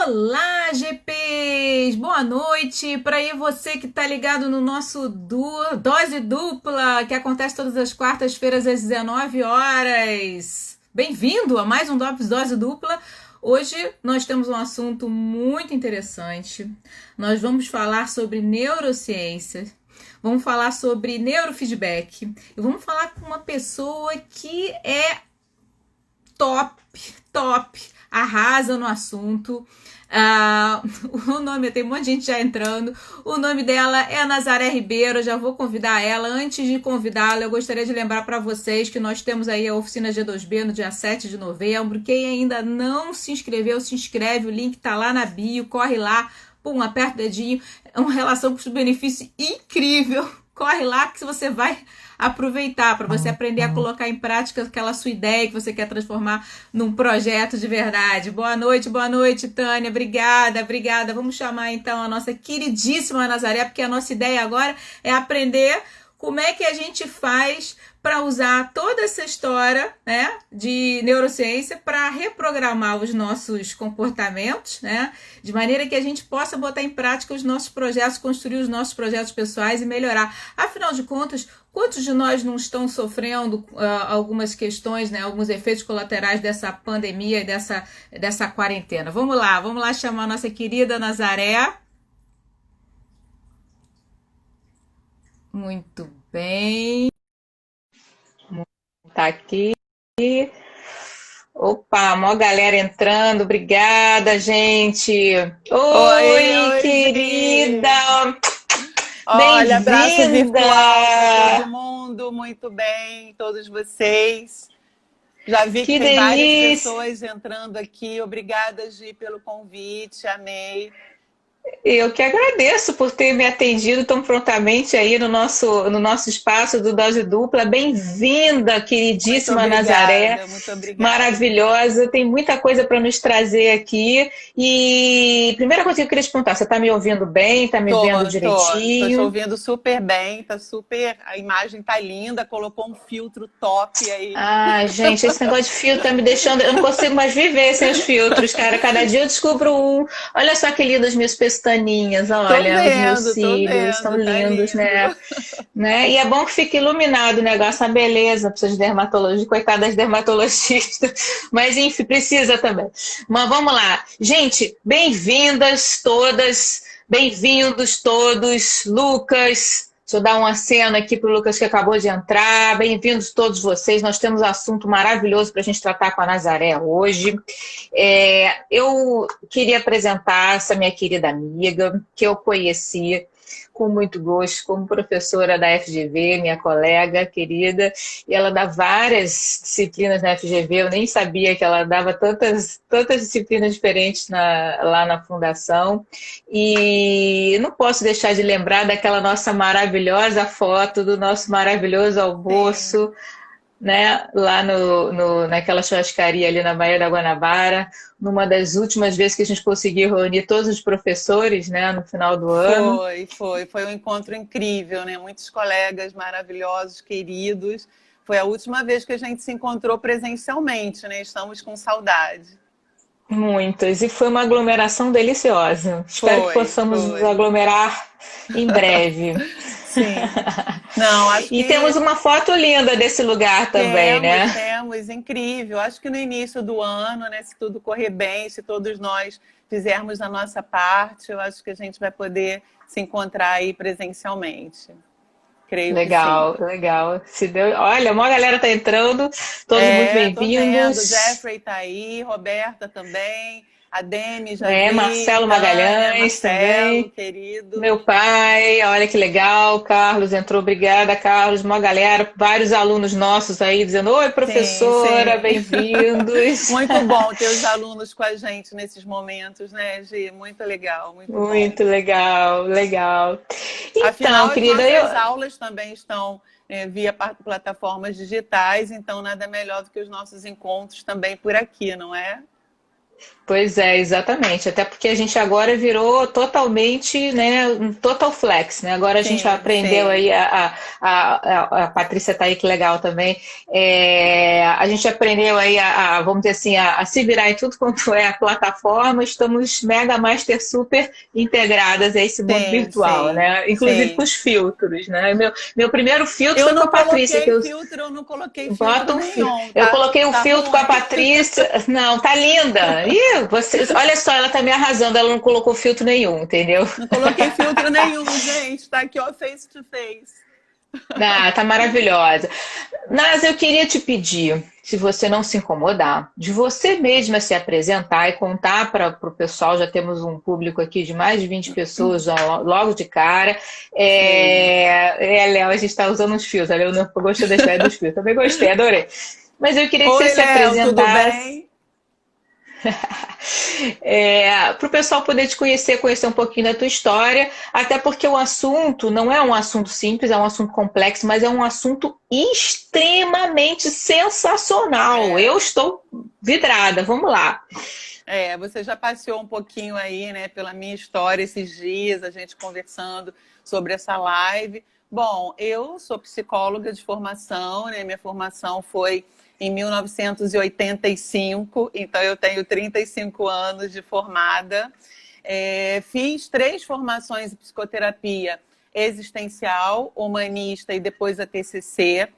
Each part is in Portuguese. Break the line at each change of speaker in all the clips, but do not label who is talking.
Olá, GPs! Boa noite para aí você que está ligado no nosso Dose Dupla, que acontece todas as quartas-feiras às 19 horas. Bem-vindo a mais um Dose Dupla. Hoje nós temos um assunto muito interessante. Nós vamos falar sobre neurociência, vamos falar sobre neurofeedback e vamos falar com uma pessoa que é top, arrasa no assunto. O nome, tem um monte de gente já entrando. O nome dela é Nazaré Ribeiro. Eu já vou convidar ela. Antes de convidá-la, eu gostaria de lembrar para vocês que nós temos aí a oficina G2B no dia 7 de novembro. Quem ainda não se inscreveu, se inscreve. O link tá lá na bio. Corre lá, pum, aperta o dedinho. É uma relação custo-benefício incrível. Corre lá que você vai aproveitar para você aprender a colocar em prática aquela sua ideia que você quer transformar num projeto de verdade. Boa noite, Tânia. Obrigada. Vamos chamar então a nossa queridíssima Nazaré, porque a nossa ideia agora é aprender como é que a gente faz para usar toda essa história, né, de neurociência para reprogramar os nossos comportamentos, né, de maneira que a gente possa botar em prática os nossos projetos, construir os nossos projetos pessoais e melhorar. Afinal de contas, quantos de nós não estão sofrendo algumas questões, né, alguns efeitos colaterais dessa pandemia e dessa quarentena? Vamos lá chamar a nossa querida Nazaré. Muito bem. Tá aqui. Opa, mó galera entrando. Obrigada, gente. Oi, querida.
Olha, abraço virtual para todo
Bem-vinda.
mundo. Muito bem, todos vocês. Já vi que
Que
tem várias
delícia.
pessoas entrando aqui. Obrigada, Gi, pelo convite. Amei.
Eu que agradeço por ter me atendido tão prontamente aí no nosso espaço do Dose Dupla. Bem-vinda,
Muito
queridíssima Nazaré,
obrigada, muito obrigada.
maravilhosa. Tem muita coisa para nos trazer aqui. E primeira coisa que eu queria te perguntar, você está me ouvindo bem? Está me vendo
Tô te
direitinho?
ouvindo super bem, tá super. A imagem tá linda, colocou um filtro top aí.
Ah, gente, esse negócio de filtro tá me deixando. Eu não consigo mais viver sem os filtros, cara. Cada dia eu descubro um. Olha só que lindo as minhas pestaninhas, olha, os meus
Tô
cílios, estão
vendo, tá
lindos,
lindo.
né? E é bom que fique iluminado o negócio, a beleza, precisa de dermatologia, coitada das dermatologistas. Mas enfim, precisa também. Mas vamos lá. Gente, bem-vindas todas, bem-vindos todos. Lucas. Deixa eu dar um aceno aqui para o Lucas que acabou de entrar. Bem-vindos todos vocês. Nós temos um assunto maravilhoso para a gente tratar com a Nazaré hoje. Eu queria apresentar essa minha querida amiga, que eu conheci com muito gosto como professora da FGV, minha colega querida, e ela dá várias disciplinas na FGV. Eu nem sabia que ela dava tantas disciplinas diferentes lá na fundação. E não posso deixar de lembrar daquela nossa maravilhosa foto do nosso maravilhoso
Sim.
almoço, né, lá naquela churrascaria ali na Baía da Guanabara, numa das últimas vezes que a gente conseguiu reunir todos os professores, né, no final do ano.
Foi um encontro incrível, né? Muitos colegas maravilhosos, queridos. Foi a última vez que a gente se encontrou presencialmente, né? Estamos com saudade.
Muitas, e foi uma aglomeração deliciosa. Espero que possamos nos
Foi.
aglomerar em breve.
Sim. Não, acho
E
que
temos uma foto linda desse lugar também, né?
temos, incrível. Acho que no início do ano, né? Se tudo correr bem, se todos nós fizermos a nossa parte, eu acho que a gente vai poder se encontrar aí presencialmente. Creio que sim.
Legal. Se deu... Olha, uma galera tá entrando, todos muito
Tô vendo.
bem-vindos.
Jeffrey tá aí, Roberta também, a Demi já vi,
Marcelo
Tânia,
Magalhães
Marcelo,
também.
querido.
Meu pai, olha que legal, Carlos entrou, obrigada, Carlos, uma galera, vários alunos nossos aí dizendo, oi,
Sim,
professora,
sim.
bem-vindos.
Muito bom ter os alunos com a gente nesses momentos, né, Gi? Muito legal, muito bom.
Muito legal. Então,
Afinal, as
querida, eu,
nossas aulas também estão via plataformas digitais, então nada melhor do que os nossos encontros também por aqui, não é?
Pois é, exatamente. Até porque a gente agora virou totalmente, né, um total flex, né? Agora a gente
Sim,
aprendeu
sim.
aí, a Patrícia tá aí, que legal também. A gente aprendeu aí, vamos dizer assim, a se virar em tudo quanto é a plataforma. Estamos mega master super integradas a esse mundo
Sim,
virtual,
sim,
né? Inclusive com
sim.
os filtros, né? Meu primeiro filtro
Eu
foi com a
não
Patrícia, que
coloquei
eu
filtro, eu não coloquei filtro
Bota um fio.
nenhum,
Eu
tá?
coloquei um
Tá
filtro com a
ruim.
Patrícia. Não, tá linda. Ih, você, olha só, ela tá me arrasando. Ela não colocou filtro nenhum, entendeu?
Não coloquei filtro nenhum, gente. Tá aqui, ó, face to face.
Ah, tá maravilhosa. Mas eu queria te pedir, se você não se incomodar, de você mesma se apresentar e contar para o pessoal. Já temos um público aqui de mais de 20 pessoas já logo de cara.
Sim.
Léo, a gente está usando uns fios. A Leonor gostou da ideia dos fios. Também gostei, adorei. Mas eu queria que você
Oi,
se
Léo, tudo
apresentasse.
bem?
Para o pessoal poder te conhecer, conhecer um pouquinho da tua história, até porque o assunto não é um assunto simples, é um assunto complexo, mas é um assunto extremamente sensacional. Eu
É.
estou vidrada, vamos lá.
Você já passeou um pouquinho aí, né, pela minha história esses dias, a gente conversando sobre essa live. Bom, eu sou psicóloga de formação, né? Minha formação foi em 1985, então eu tenho 35 anos de formada. Fiz 3 formações em psicoterapia existencial, humanista e depois a TCC.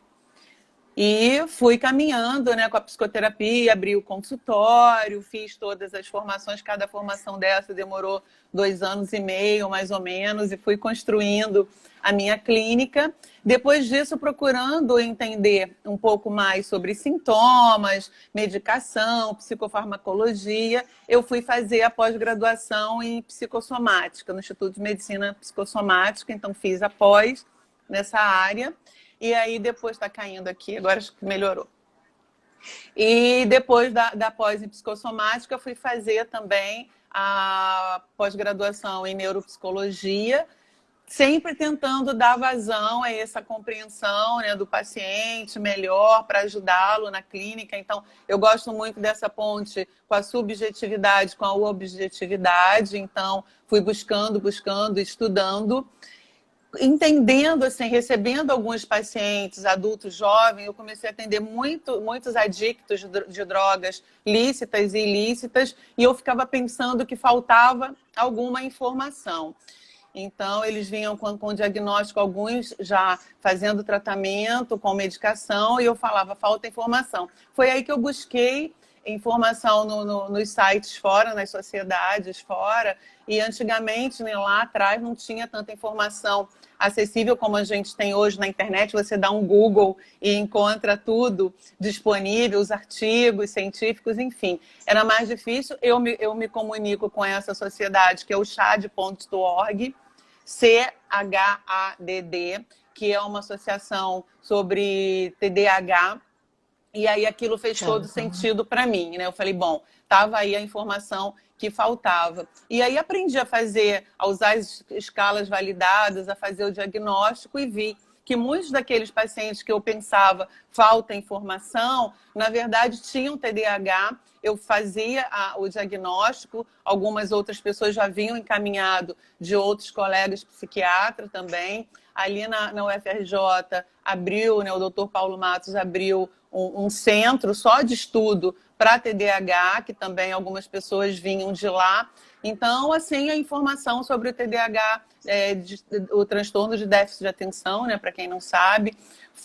E fui caminhando, né, com a psicoterapia, abri o consultório, fiz todas as formações. Cada formação dessa demorou 2 anos e meio, mais ou menos, e fui construindo a minha clínica. Depois disso, procurando entender um pouco mais sobre sintomas, medicação, psicofarmacologia, eu fui fazer a pós-graduação em psicossomática, no Instituto de Medicina Psicossomática. Então, fiz a pós nessa área. E aí depois está caindo aqui, agora acho que melhorou. E depois da pós em psicossomática, eu fui fazer também a pós-graduação em neuropsicologia, sempre tentando dar vazão a essa compreensão, né, do paciente melhor para ajudá-lo na clínica. Então, eu gosto muito dessa ponte com a subjetividade, com a objetividade. Então, fui buscando, estudando, entendendo, assim, recebendo alguns pacientes adultos jovens. Eu comecei a atender muitos adictos de drogas lícitas e ilícitas, e eu ficava pensando que faltava alguma informação. Então, eles vinham com diagnóstico, alguns já fazendo tratamento com medicação, e eu falava, falta informação. Foi aí que eu busquei informação nos sites fora, nas sociedades fora, e antigamente, né, lá atrás, não tinha tanta informação acessível como a gente tem hoje na internet. Você dá um Google e encontra tudo disponível, os artigos científicos, enfim. Era mais difícil. Eu me comunico com essa sociedade, que é o chad.org, CHADD, que é uma associação sobre TDAH. E aí aquilo fez todo sentido para mim, né? Eu falei, bom, estava aí a informação que faltava. E aí aprendi a usar as escalas validadas, a fazer o diagnóstico, e vi que muitos daqueles pacientes que eu pensava falta informação, na verdade tinham TDAH. Eu fazia o diagnóstico, algumas outras pessoas já vinham encaminhado de outros colegas psiquiatras também. Ali na UFRJ abriu, né, o doutor Paulo Matos abriu um centro só de estudo para TDAH, que também algumas pessoas vinham de lá. Então, assim, a informação sobre o TDAH, o transtorno de déficit de atenção, né, para quem não sabe,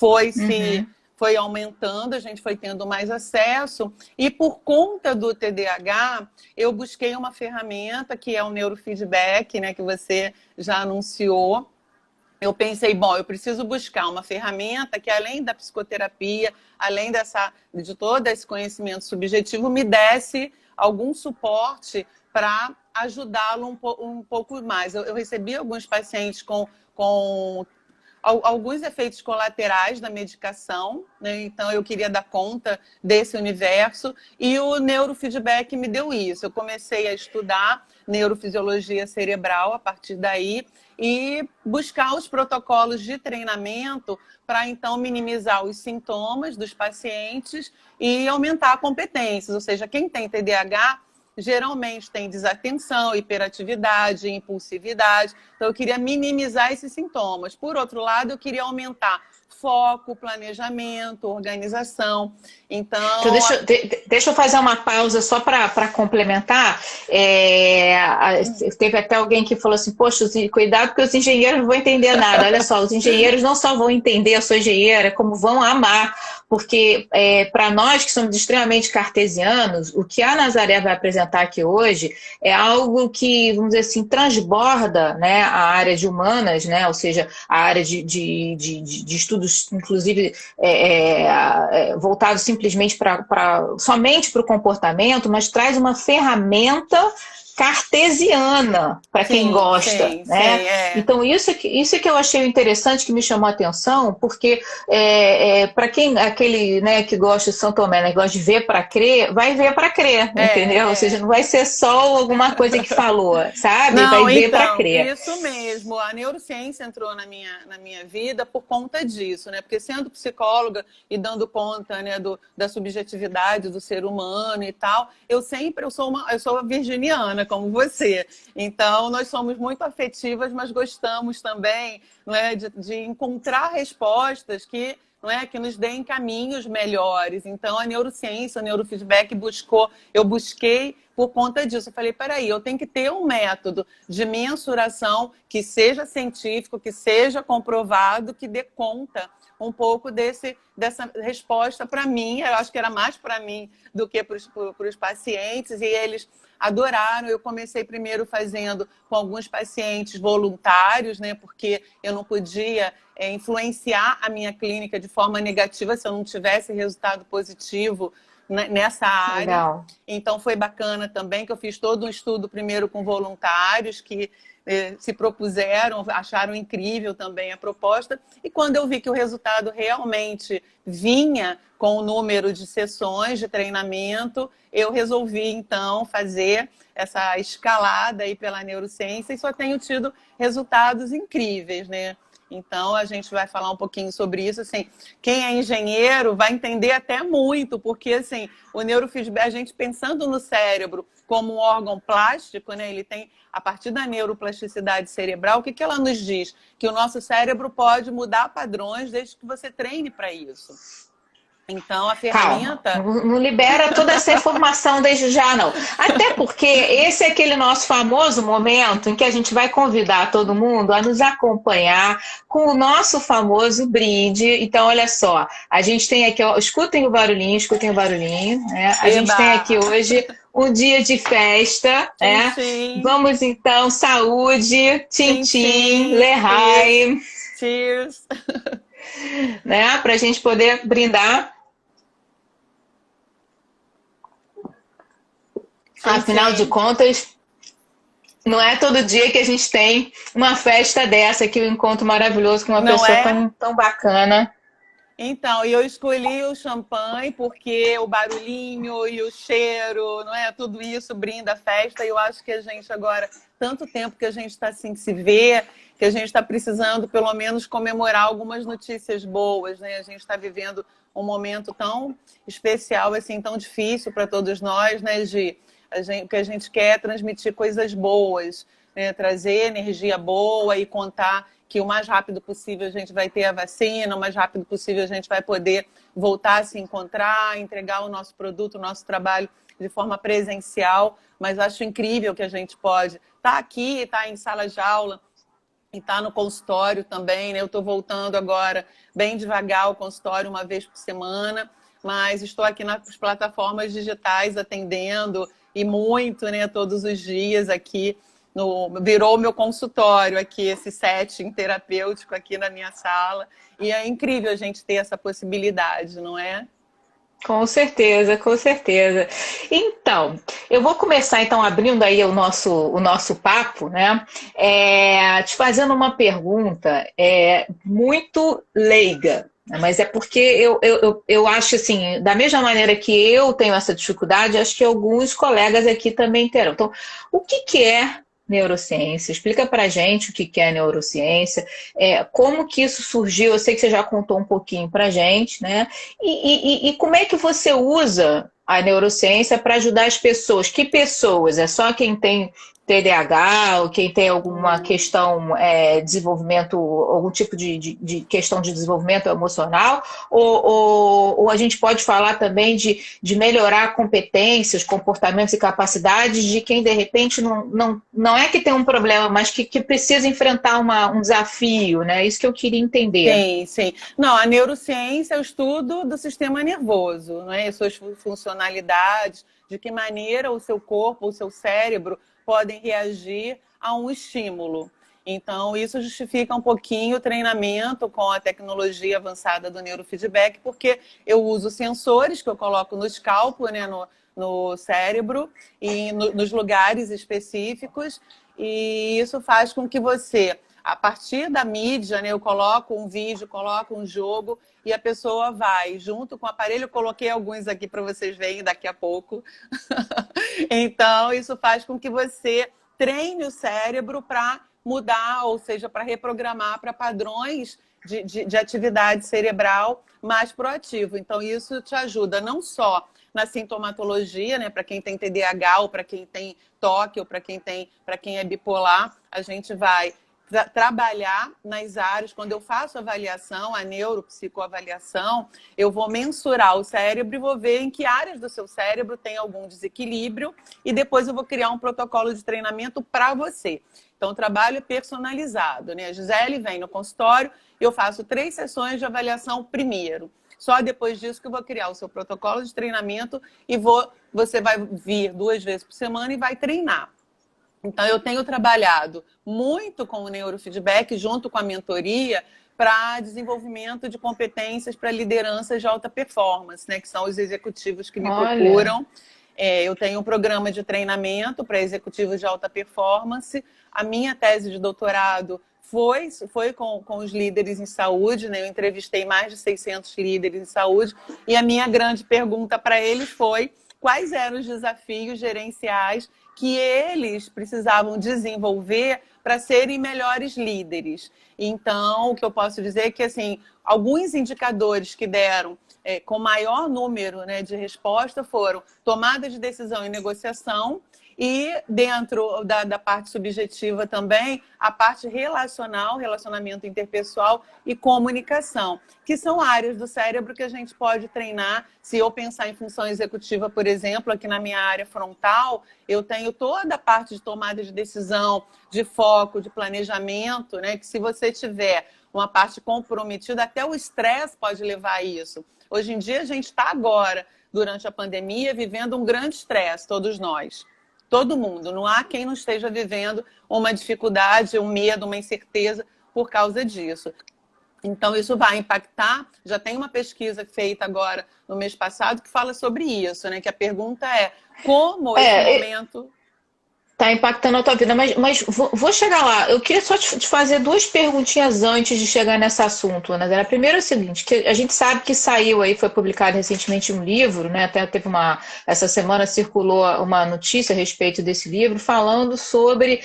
Uhum.
foi aumentando, a gente foi tendo mais acesso. E por conta do TDAH, eu busquei uma ferramenta que é o neurofeedback, né, que você já anunciou. Eu pensei, bom, eu preciso buscar uma ferramenta que, além da psicoterapia, além de todo esse conhecimento subjetivo, me desse algum suporte para ajudá-lo um pouco mais. Eu recebi alguns pacientes com alguns efeitos colaterais da medicação, né? Então eu queria dar conta desse universo, e o neurofeedback me deu isso. Eu comecei a estudar neurofisiologia cerebral a partir daí e buscar os protocolos de treinamento para então minimizar os sintomas dos pacientes e aumentar a competência. Ou seja, quem tem TDAH geralmente têm desatenção, hiperatividade, impulsividade. Então, eu queria minimizar esses sintomas. Por outro lado, eu queria aumentar foco, planejamento, organização.
Então,
Então,
deixa eu fazer uma pausa só para complementar. Teve até alguém que falou assim, poxa, cuidado porque os engenheiros não vão entender nada. Olha só, os engenheiros não só vão entender a sua engenheira, como vão amar, porque para nós que somos extremamente cartesianos, o que a Nazaré vai apresentar aqui hoje é algo que, vamos dizer assim, transborda, né, a área de humanas, né, ou seja, a área de estudos, inclusive, voltados simplesmente somente para o comportamento, mas traz uma ferramenta cartesiana para quem gosta,
sim,
né?
sim,
Então isso que eu achei interessante, que me chamou a atenção, porque para quem aquele, né, que gosta de São Tomé, né, que gosta de ver para crer, vai ver para crer, entendeu? Ou seja, não vai ser só alguma coisa que falou, sabe?
Não,
vai ver para
então,
crer.
isso mesmo. A neurociência entrou na minha vida por conta disso, né? Porque sendo psicóloga e dando conta, né, da subjetividade do ser humano e tal, eu sou virginiana, como você. Então, nós somos muito afetivas, mas gostamos também, né, de encontrar respostas que nos deem caminhos melhores. Então, a neurociência, o neurofeedback eu busquei por conta disso. Eu falei, peraí, eu tenho que ter um método de mensuração que seja científico, que seja comprovado, que dê conta um pouco dessa resposta para mim. Eu acho que era mais para mim do que para os pacientes, e eles adoraram. Eu comecei primeiro fazendo com alguns pacientes voluntários, né, porque eu não podia influenciar a minha clínica de forma negativa se eu não tivesse resultado positivo nessa área.
Legal.
Então foi bacana também que eu fiz todo um estudo primeiro com voluntários que se propuseram, acharam incrível também a proposta, e quando eu vi que o resultado realmente vinha com o número de sessões de treinamento, eu resolvi então fazer essa escalada aí pela neurociência, e só tenho tido resultados incríveis, né? Então, a gente vai falar um pouquinho sobre isso. Assim, quem é engenheiro vai entender até muito, porque assim, o neurofeedback, a gente pensando no cérebro como um órgão plástico, né, ele tem, a partir da neuroplasticidade cerebral, o que ela nos diz? Que o nosso cérebro pode mudar padrões desde que você treine para isso. Então, a ferramenta...
Calma, não libera toda essa informação desde já, não. Até porque esse é aquele nosso famoso momento em que a gente vai convidar todo mundo a nos acompanhar com o nosso famoso brinde. Então, olha só, a gente tem aqui, ó, escutem o barulhinho, né? A gente tem aqui hoje um dia de festa, né? Vamos então, saúde, tchim-tchim, Lehaim.
Cheers!
Né? Para a gente poder brindar. Afinal de contas, não é todo dia que a gente tem uma festa dessa, aqui, um encontro maravilhoso com uma pessoa tão bacana.
Então, eu escolhi o champanhe porque o barulhinho e o cheiro, não é? Tudo isso brinda a festa, e eu acho que a gente agora, tanto tempo que a gente está assim, se vê, que a gente está precisando pelo menos comemorar algumas notícias boas, né? A gente está vivendo um momento tão especial, assim, tão difícil para todos nós, né, Gi? O que a gente quer é transmitir coisas boas, né? Trazer energia boa e contar que o mais rápido possível a gente vai ter a vacina, o mais rápido possível a gente vai poder voltar a se encontrar, entregar o nosso produto, o nosso trabalho de forma presencial. Mas acho incrível que a gente pode estar aqui, estar em sala de aula e estar no consultório também, né? Eu estou voltando agora bem devagar ao consultório, uma vez por semana, mas estou aqui nas plataformas digitais atendendo, e muito, né, todos os dias aqui. Virou o meu consultório aqui, esse setting terapêutico aqui na minha sala. E é incrível a gente ter essa possibilidade, não é?
Com certeza, com certeza. Então, eu vou começar então abrindo aí o nosso papo, né? Te fazendo uma pergunta muito leiga, mas é porque eu acho assim, da mesma maneira que eu tenho essa dificuldade, acho que alguns colegas aqui também terão. Então, o que é neurociência? Explica pra gente o que é neurociência, como que isso surgiu. Eu sei que você já contou um pouquinho pra gente, né? E como é que você usa a neurociência para ajudar as pessoas. Que pessoas? É só quem tem TDAH ou quem tem alguma questão, desenvolvimento, algum tipo de questão de desenvolvimento emocional? Ou a gente pode falar também de melhorar competências, comportamentos e capacidades de quem, de repente, não é que tem um problema, mas que precisa enfrentar um desafio, né? Isso que eu queria entender.
Sim, sim. Não, a neurociência é o estudo do sistema nervoso, não é? E suas funcionalidades, de que maneira o seu corpo, o seu cérebro podem reagir a um estímulo. Então, isso justifica um pouquinho o treinamento com a tecnologia avançada do neurofeedback, porque eu uso sensores que eu coloco no escalpo, né, no cérebro e nos lugares específicos, e isso faz com que você, a partir da mídia, né, eu coloco um vídeo, coloco um jogo e a pessoa vai junto com o aparelho. Eu coloquei alguns aqui para vocês verem daqui a pouco. Então, isso faz com que você treine o cérebro para mudar, ou seja, para reprogramar para padrões de atividade cerebral mais proativo. Então, isso te ajuda não só na sintomatologia, né, para quem tem TDAH ou para quem tem TOC ou para quem é bipolar, a gente vai trabalhar nas áreas. Quando eu faço avaliação, a neuropsicoavaliação, eu vou mensurar o cérebro e vou ver em que áreas do seu cérebro tem algum desequilíbrio e depois eu vou criar um protocolo de treinamento para você. Então, o trabalho é personalizado, né? A Gisele vem no consultório, eu faço 3 sessões de avaliação primeiro. Só depois disso que eu vou criar o seu protocolo de treinamento e você vai vir 2 vezes por semana e vai treinar. Então, eu tenho trabalhado muito com o neurofeedback, junto com a mentoria, para desenvolvimento de competências para lideranças de alta performance, né? Que são os executivos que me procuram. Eu tenho um programa de treinamento para executivos de alta performance. A minha tese de doutorado foi com os líderes em saúde, né? Eu entrevistei mais de 600 líderes em saúde e a minha grande pergunta para eles foi: quais eram os desafios gerenciais que eles precisavam desenvolver para serem melhores líderes? Então, o que eu posso dizer é que, assim, alguns indicadores que deram com maior número, né, de resposta foram tomada de decisão e negociação, e dentro da parte subjetiva também, a parte relacional, relacionamento interpessoal e comunicação, que são áreas do cérebro que a gente pode treinar. Se eu pensar em função executiva, por exemplo, aqui na minha área frontal, eu tenho toda a parte de tomada de decisão, de foco, de planejamento, né? Que se você tiver uma parte comprometida, até o estresse pode levar a isso. Hoje em dia, a gente está agora, durante a pandemia, vivendo um grande estresse, todos nós. Todo mundo. Não há quem não esteja vivendo uma dificuldade, um medo, uma incerteza por causa disso. Então, isso vai impactar. Já tem uma pesquisa feita agora, no mês passado, que fala sobre isso, né? Que a pergunta é como esse momento...
Está impactando a tua vida, mas vou chegar lá. Eu queria só te fazer 2 perguntinhas antes de chegar nesse assunto, Ana. A primeira é o seguinte, que a gente sabe que saiu aí, foi publicado recentemente um livro, né? Até teve essa semana circulou uma notícia a respeito desse livro, falando sobre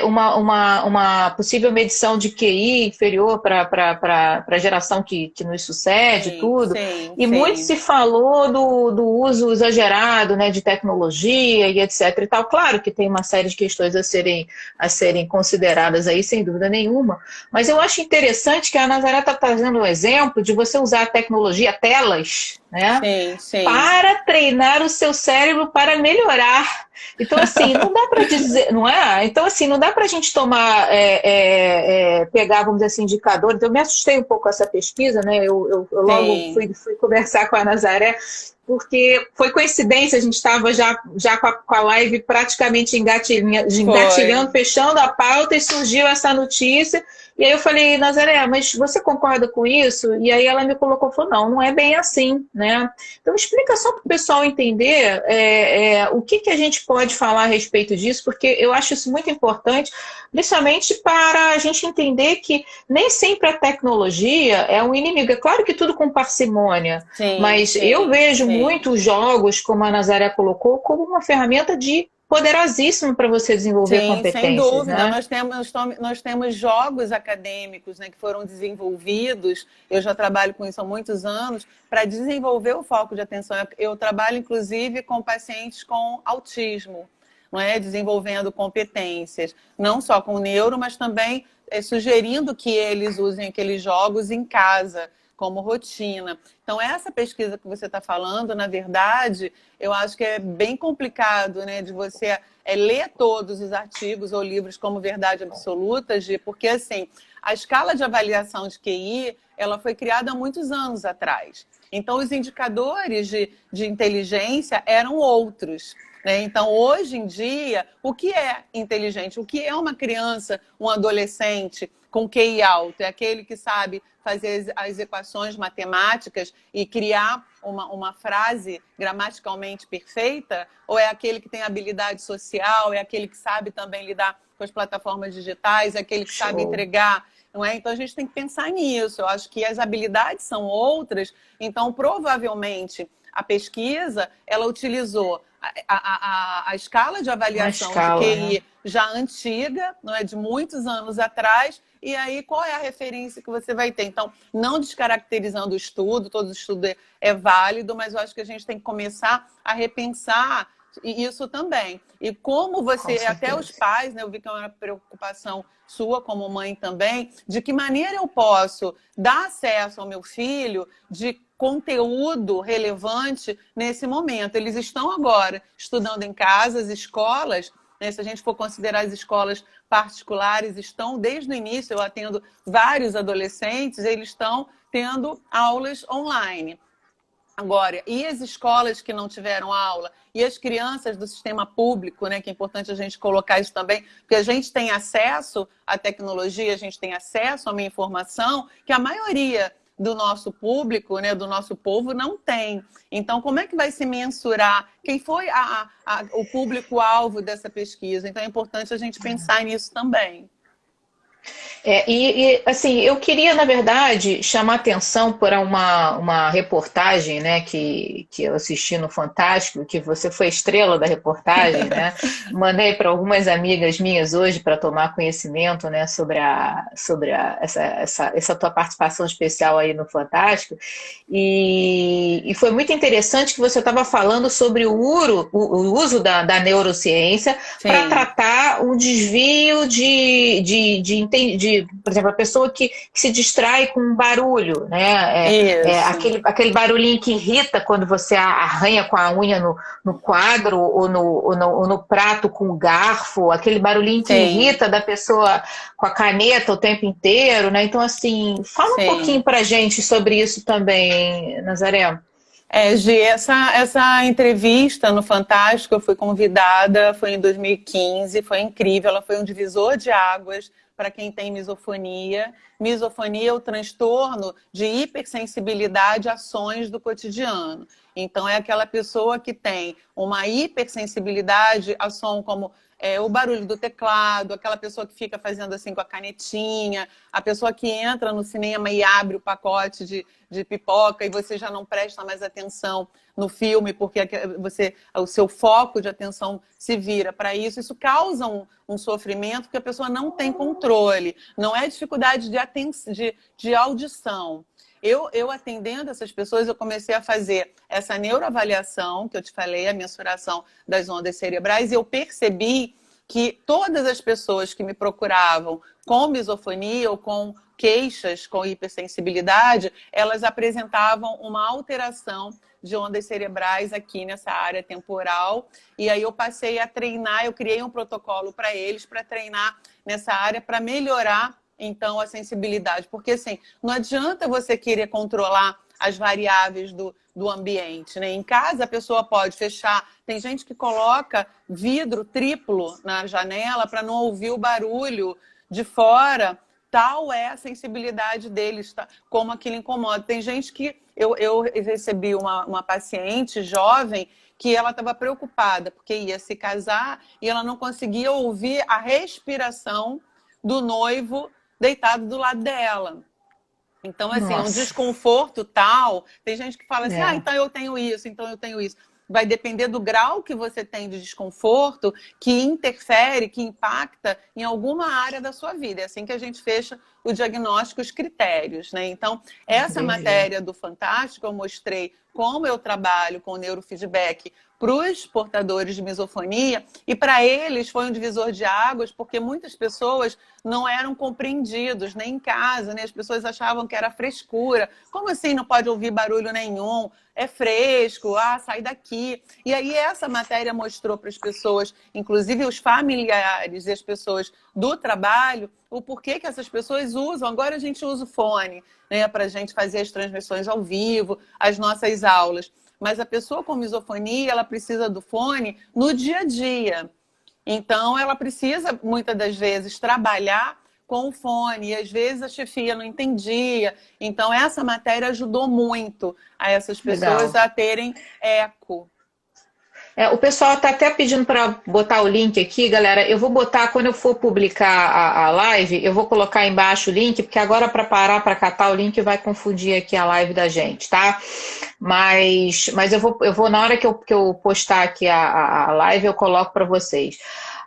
uma possível medição de QI inferior para a geração que nos sucede, tudo. E muito se falou do uso exagerado, né, de tecnologia e etc. e tal. Claro que tem uma série de questões a serem consideradas aí, sem dúvida nenhuma. Mas eu acho interessante que a Nazaré está trazendo um exemplo de você usar a tecnologia, telas, né?
Sim.
Para treinar o seu cérebro para melhorar. Então, assim, não dá para dizer, não é? Então, assim, não dá para a gente tomar, pegar, vamos dizer assim, indicadores. Então, eu me assustei um pouco com essa pesquisa, né? Eu logo fui conversar com a Nazaré, porque foi coincidência, a gente estava já com a live praticamente engatilhando, fechando a pauta, e surgiu essa notícia. E aí eu falei: Nazaré, mas você concorda com isso? E aí ela me colocou, falou: não é bem assim, né? Então explica só para o pessoal entender o que a gente pode falar a respeito disso, porque eu acho isso muito importante, principalmente para a gente entender que nem sempre a tecnologia é um inimigo. É claro que tudo com parcimônia, mas eu vejo muitos jogos, como a Nazaré colocou, como uma ferramenta de poderosíssimo para você desenvolver
Sim, sem
competências,
dúvida.
né?
Nós temos jogos acadêmicos, né, que foram desenvolvidos, eu já trabalho com isso há muitos anos, para desenvolver o foco de atenção. Eu trabalho, inclusive, com pacientes com autismo, não é? Desenvolvendo competências, não só com neuro, mas também sugerindo que eles usem aqueles jogos em casa, como rotina. Então, essa pesquisa que você está falando, na verdade, eu acho que é bem complicado, né, de você ler todos os artigos ou livros como verdade absoluta, Gi, porque, assim, a escala de avaliação de QI, ela foi criada há muitos anos atrás. Então, os indicadores de inteligência eram outros, né? Então, hoje em dia, o que é inteligente? O que é uma criança, um adolescente com QI alto? É aquele que sabe fazer as equações matemáticas e criar uma frase gramaticalmente perfeita? Ou é aquele que tem habilidade social? É aquele que sabe também lidar com as plataformas digitais? É aquele que sabe entregar? Não é? Então, a gente tem que pensar nisso. Eu acho que as habilidades são outras. Então, provavelmente, a pesquisa, ela utilizou a escala de avaliação de QI, né, já antiga, não é, de muitos anos atrás, e aí qual é a referência que você vai ter? Então, não descaracterizando o estudo, todo estudo é válido, mas eu acho que a gente tem que começar a repensar isso também. E como você, até os pais, né, eu vi que é uma preocupação sua como mãe também, de que maneira eu posso dar acesso ao meu filho de conteúdo relevante nesse momento. Eles estão agora estudando em casa, as escolas, né, se a gente for considerar as escolas particulares, estão desde o início, eu atendo vários adolescentes, eles estão tendo aulas online. Agora, e as escolas que não tiveram aula? E as crianças do sistema público, né? Que é importante a gente colocar isso também, porque a gente tem acesso à tecnologia, a gente tem acesso a uma informação que a maioria do nosso público, né, do nosso povo, não tem. Então, como é que vai se mensurar quem foi o público-alvo dessa pesquisa? Então, é importante a gente pensar nisso também.
Assim, eu queria, na verdade, chamar atenção para uma reportagem, né, que eu assisti no Fantástico, que você foi estrela da reportagem, né? Mandei para algumas amigas minhas hoje para tomar conhecimento, né, sobre essa tua participação especial aí no Fantástico. E foi muito interessante que você estava falando sobre o uso da neurociência para tratar um desvio por exemplo, a pessoa que se distrai com um barulho, né? Aquele barulhinho que irrita quando você arranha com a unha no quadro ou no prato com o garfo, aquele barulhinho que irrita da pessoa com a caneta o tempo inteiro, né? Então, assim, fala um pouquinho pra gente sobre isso também, Nazaré.
Gi, essa entrevista no Fantástico, eu fui convidada, foi em 2015, foi incrível, ela foi um divisor de águas para quem tem misofonia. Misofonia é o transtorno de hipersensibilidade a sons do cotidiano. Então, é aquela pessoa que tem uma hipersensibilidade a som como o barulho do teclado, aquela pessoa que fica fazendo assim com a canetinha, a pessoa que entra no cinema e abre o pacote de pipoca e você já não presta mais atenção no filme porque o seu foco de atenção se vira para isso. Isso causa um sofrimento porque a pessoa não tem controle. Não é dificuldade de audição. Eu atendendo essas pessoas, eu comecei a fazer essa neuroavaliação, que eu te falei, a mensuração das ondas cerebrais, e eu percebi que todas as pessoas que me procuravam com misofonia ou com queixas com hipersensibilidade, elas apresentavam uma alteração de ondas cerebrais aqui nessa área temporal. E aí eu passei a treinar, eu criei um protocolo para eles, para treinar nessa área, para melhorar então a sensibilidade, porque assim, não adianta você querer controlar as variáveis do ambiente, né? Em casa a pessoa pode fechar, tem gente que coloca vidro triplo na janela para não ouvir o barulho de fora, tal é a sensibilidade deles, tá? Como aquilo incomoda. Tem gente que, eu recebi uma paciente jovem que ela estava preocupada, porque ia se casar e ela não conseguia ouvir a respiração do noivo deitado do lado dela. Então, assim, é um desconforto tal. Tem gente que fala assim, então eu tenho isso, então eu tenho isso. vai depender do grau que você tem de desconforto, que interfere, que impacta em alguma área da sua vida. É assim que a gente fecha o diagnóstico, os critérios, né? Então, essa
Entendi.
matéria do Fantástico, eu mostrei como eu trabalho com neurofeedback para os portadores de misofonia, e para eles foi um divisor de águas, porque muitas pessoas não eram compreendidos, nem em casa, né? As pessoas achavam que era frescura. Como assim não pode ouvir barulho nenhum? É fresco, sai daqui. E aí essa matéria mostrou para as pessoas, inclusive os familiares e as pessoas do trabalho, o porquê que essas pessoas usam. Agora a gente usa o fone, né, para a gente fazer as transmissões ao vivo, as nossas aulas. Mas a pessoa com misofonia, ela precisa do fone no dia a dia. Então, ela precisa, muitas das vezes, trabalhar com o fone. E, às vezes, a chefia não entendia. Então, essa matéria ajudou muito a essas pessoas a terem eco.
O pessoal está até pedindo para botar o link aqui, galera. Eu vou botar, quando eu for publicar a live, eu vou colocar embaixo o link, porque agora para parar para catar o link vai confundir aqui a live da gente, tá? Mas eu vou na hora que eu postar aqui a live, eu coloco para vocês.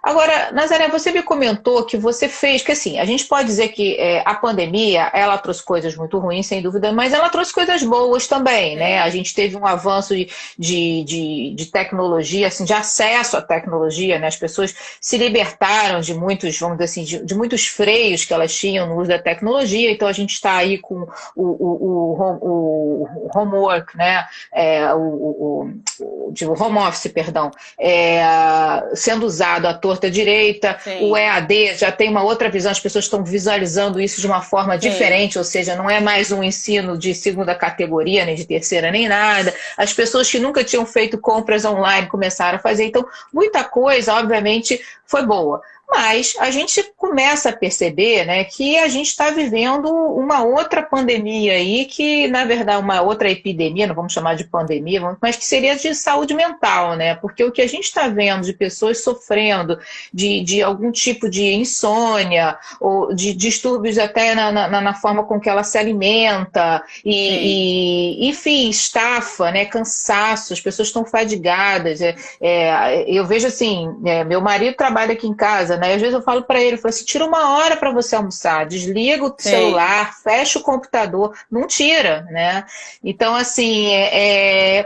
Agora, Nazaré, você me comentou que você fez, que assim, a gente pode dizer que a pandemia, ela trouxe coisas muito ruins, sem dúvida, mas ela trouxe coisas boas também, né? A gente teve um avanço de tecnologia, assim, de acesso à tecnologia, né? As pessoas se libertaram de muitos, vamos dizer assim, de muitos freios que elas tinham no uso da tecnologia, então a gente está aí com o homework, né? O home office, perdão, sendo usado à torta direita. Sim. O EAD já tem uma outra visão, as pessoas estão visualizando isso de uma forma diferente, ou seja, não é mais um ensino de segunda categoria, nem de terceira, nem nada. As pessoas que nunca tinham feito compras online começaram a fazer, então muita coisa, obviamente, foi boa. Mas a gente começa a perceber, né, que a gente está vivendo uma outra pandemia aí, que, na verdade, uma outra epidemia, não vamos chamar de pandemia, mas que seria de saúde mental, né? Porque o que a gente está vendo de pessoas sofrendo de algum tipo de insônia, ou de distúrbios até na forma com que ela se alimenta, enfim, estafa, né, cansaço, as pessoas estão fadigadas. Eu vejo assim, meu marido trabalha aqui em casa, né? Às vezes eu falo para ele, assim, tira uma hora para você almoçar, desliga o celular, fecha o computador, não tira, né? Então, assim,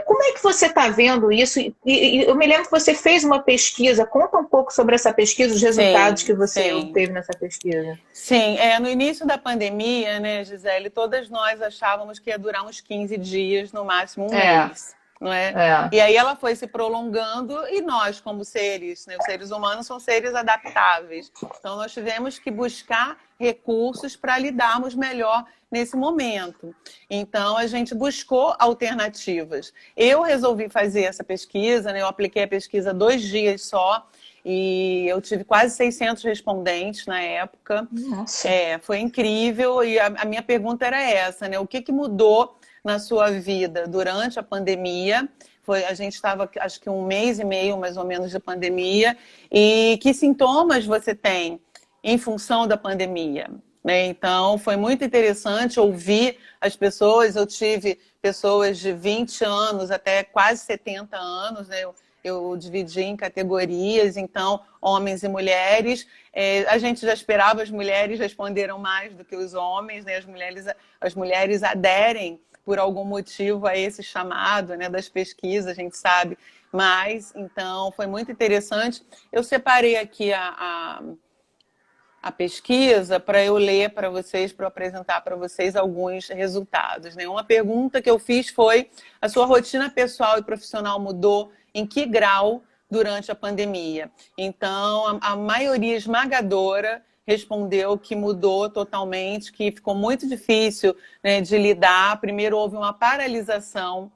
como é que você está vendo isso? E eu me lembro que você fez uma pesquisa, conta um pouco sobre essa pesquisa, os resultados que você teve nessa pesquisa.
Sim, no início da pandemia, né, Gisele, todas nós achávamos que ia durar uns 15 dias, no máximo um mês. Não é? E aí ela foi se prolongando e nós, como seres, né, os seres humanos são seres adaptáveis. Então nós tivemos que buscar recursos para lidarmos melhor nesse momento. Então a gente buscou alternativas. Eu resolvi fazer essa pesquisa, né, eu apliquei a pesquisa 2 dias só, e eu tive quase 600 respondentes na época.
Nossa.
Foi incrível, e a minha pergunta era essa, né? O que mudou na sua vida durante a pandemia? A gente estava, acho que 1 mês e meio, mais ou menos, de pandemia. E que sintomas você tem em função da pandemia? Né? Então, foi muito interessante ouvir as pessoas. Eu tive pessoas de 20 anos até quase 70 anos, né? Eu dividi em categorias, então, homens e mulheres. A gente já esperava, as mulheres responderam mais do que os homens, né? As mulheres aderem, por algum motivo, a esse chamado, né, das pesquisas, a gente sabe mais. Então, foi muito interessante. Eu separei aqui a pesquisa para eu ler para vocês, para eu apresentar para vocês alguns resultados. Né? Uma pergunta que eu fiz foi: a sua rotina pessoal e profissional mudou em que grau durante a pandemia? Então, a maioria esmagadora respondeu que mudou totalmente, que ficou muito difícil, né, de lidar. Primeiro houve uma paralisação,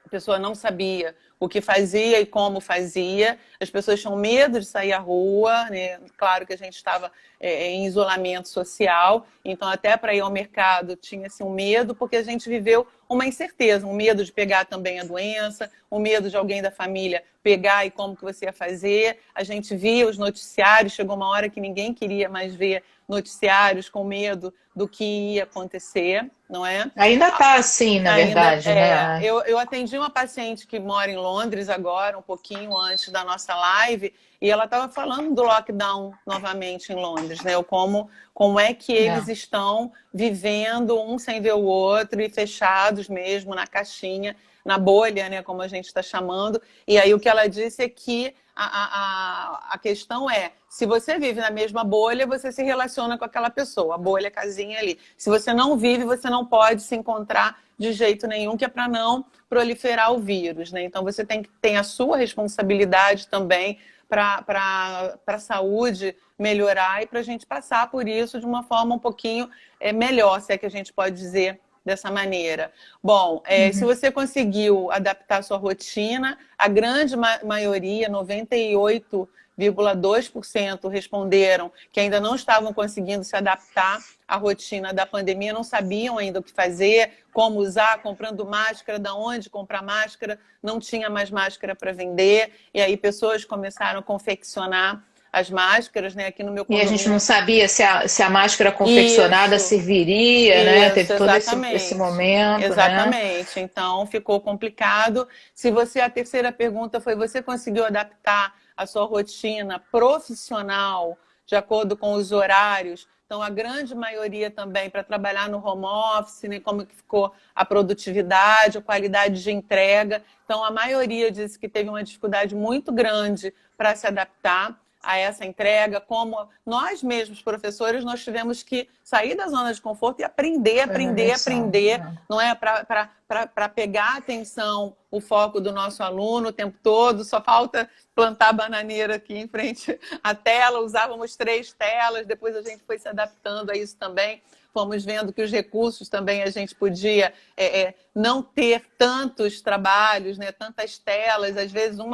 a pessoa não sabia o que fazia e como fazia, as pessoas tinham medo de sair à rua, né? Claro que a gente estava em isolamento social, então até para ir ao mercado tinha-se um medo, porque a gente viveu uma incerteza, um medo de pegar também a doença, um medo de alguém da família pegar e como que você ia fazer. A gente via os noticiários, chegou uma hora que ninguém queria mais ver noticiários com medo do que ia acontecer, não é?
Ainda está assim, na verdade, né?
Eu atendi uma paciente que mora em Londres, Londres agora, um pouquinho antes da nossa live, e ela estava falando do lockdown novamente em Londres, né? Como é que eles estão vivendo um sem ver o outro e fechados mesmo na caixinha, na bolha, né? Como a gente está chamando. E aí o que ela disse é que a questão é, se você vive na mesma bolha, você se relaciona com aquela pessoa, a bolha, a casinha ali. Se você não vive, você não pode se encontrar de jeito nenhum, que é para não proliferar o vírus, né? Então você tem a sua responsabilidade também para a saúde melhorar e para a gente passar por isso de uma forma um pouquinho melhor, se é que a gente pode dizer dessa maneira. Bom, se você conseguiu adaptar a sua rotina, a grande maioria, 98,2% responderam que ainda não estavam conseguindo se adaptar à rotina da pandemia, não sabiam ainda o que fazer, como usar, comprando máscara, da onde comprar máscara, não tinha mais máscara para vender, e aí pessoas começaram a confeccionar as máscaras, né? Aqui no meu condomínio.
E a gente não sabia se a máscara confeccionada serviria, né? Teve todo esse momento.
Exatamente.
Né?
Então ficou complicado. A terceira pergunta foi: você conseguiu adaptar a sua rotina profissional de acordo com os horários? Então, a grande maioria também para trabalhar no home office, né? Como que ficou a produtividade, a qualidade de entrega. Então, a maioria disse que teve uma dificuldade muito grande para se adaptar a essa entrega, como nós mesmos, professores, nós tivemos que sair da zona de conforto e aprender, não é? Para pegar a atenção, o foco do nosso aluno o tempo todo. Só falta plantar a bananeira aqui em frente à tela, usávamos 3 telas, depois a gente foi se adaptando a isso também. Fomos vendo que os recursos também a gente podia não ter tantos trabalhos, né, tantas telas, às vezes um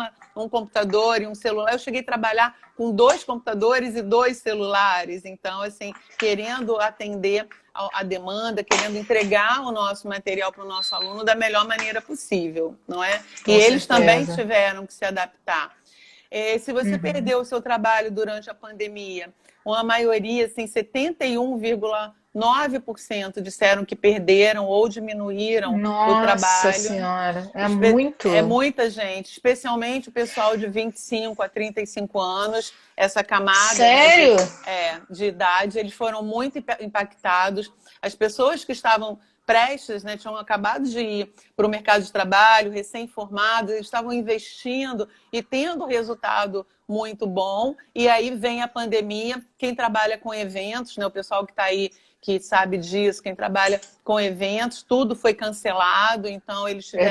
computador e um celular. Eu cheguei a trabalhar com 2 computadores e 2 celulares, então, assim, querendo atender a demanda, querendo entregar o nosso material para o nosso aluno da melhor maneira possível, não é? E eles também tiveram que se adaptar. Se você perdeu o seu trabalho durante a pandemia, uma maioria, assim, 71,9% disseram que perderam ou diminuíram o trabalho.
Nossa Senhora, muito.
É muita gente, especialmente o pessoal de 25 a 35 anos, essa camada.
Sério?
De idade, eles foram muito impactados. As pessoas que estavam prestes, né, tinham acabado de ir para o mercado de trabalho, recém-formados, eles estavam investindo e tendo resultado muito bom. E aí vem a pandemia. Quem trabalha com eventos, né, o pessoal que está aí, que sabe disso, quem trabalha com eventos, tudo foi cancelado, então eles tiveram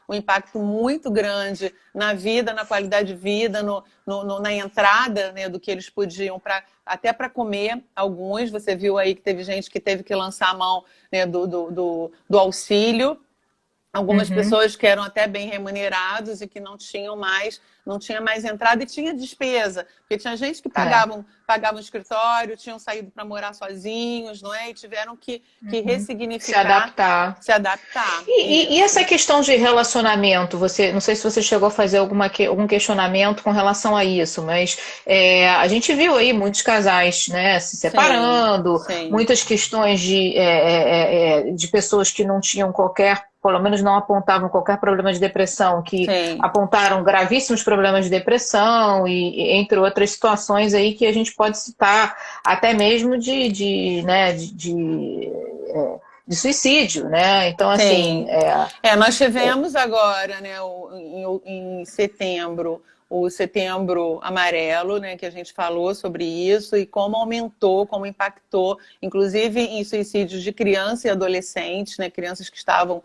um impacto muito grande na vida, na qualidade de vida, na entrada, né, do que eles podiam, até para comer. Alguns, você viu aí que teve gente que teve que lançar a mão, né, do auxílio. Algumas pessoas que eram até bem remunerados e que não tinha mais entrada e tinha despesa. Porque tinha gente que pagavam escritório, tinham saído para morar sozinhos, não é? E tiveram que ressignificar. Se adaptar.
E essa questão de relacionamento, não sei se você chegou a fazer algum questionamento com relação a isso, mas a gente viu aí muitos casais, né, se separando, muitas questões de pessoas que não tinham pelo menos não apontavam qualquer problema de depressão, que apontaram gravíssimos problemas de depressão e entre outras situações aí que a gente pode citar, até mesmo de suicídio, né? Então, assim...
nós tivemos agora, né, em setembro, o Setembro Amarelo, né, que a gente falou sobre isso e como aumentou, como impactou, inclusive em suicídios de crianças e adolescentes, né, crianças que estavam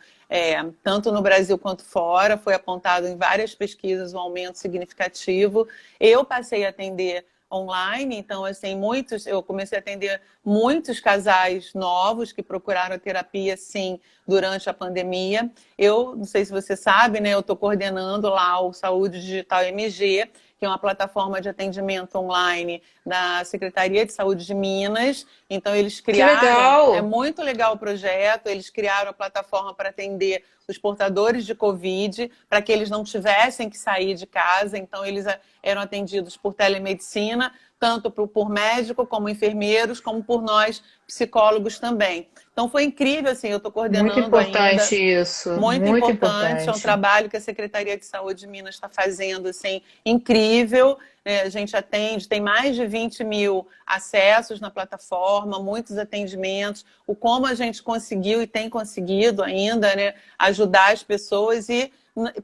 tanto no Brasil quanto fora. Foi apontado em várias pesquisas um aumento significativo. Eu passei a atender online, então, assim, eu comecei a atender muitos casais novos que procuraram a terapia, sim, durante a pandemia. Eu, não sei se você sabe, né, eu estou coordenando lá o Saúde Digital MG, que é uma plataforma de atendimento online da Secretaria de Saúde de Minas. Então, eles criaram...
Que legal!
É muito legal o projeto. Eles criaram a plataforma para atender os portadores de Covid, para que eles não tivessem que sair de casa. Então, eles eram atendidos por telemedicina, tanto por médico, como enfermeiros, como por nós, psicólogos também. Então foi incrível, assim, eu estou
Muito
coordenando ainda.
importante isso,
Muito
muito
importante, é um
importante.
trabalho que a Secretaria de Saúde de Minas está fazendo, assim, incrível. A gente atende, tem mais de 20 mil acessos na plataforma, muitos atendimentos, o como a gente conseguiu e tem conseguido ainda, né, ajudar as pessoas e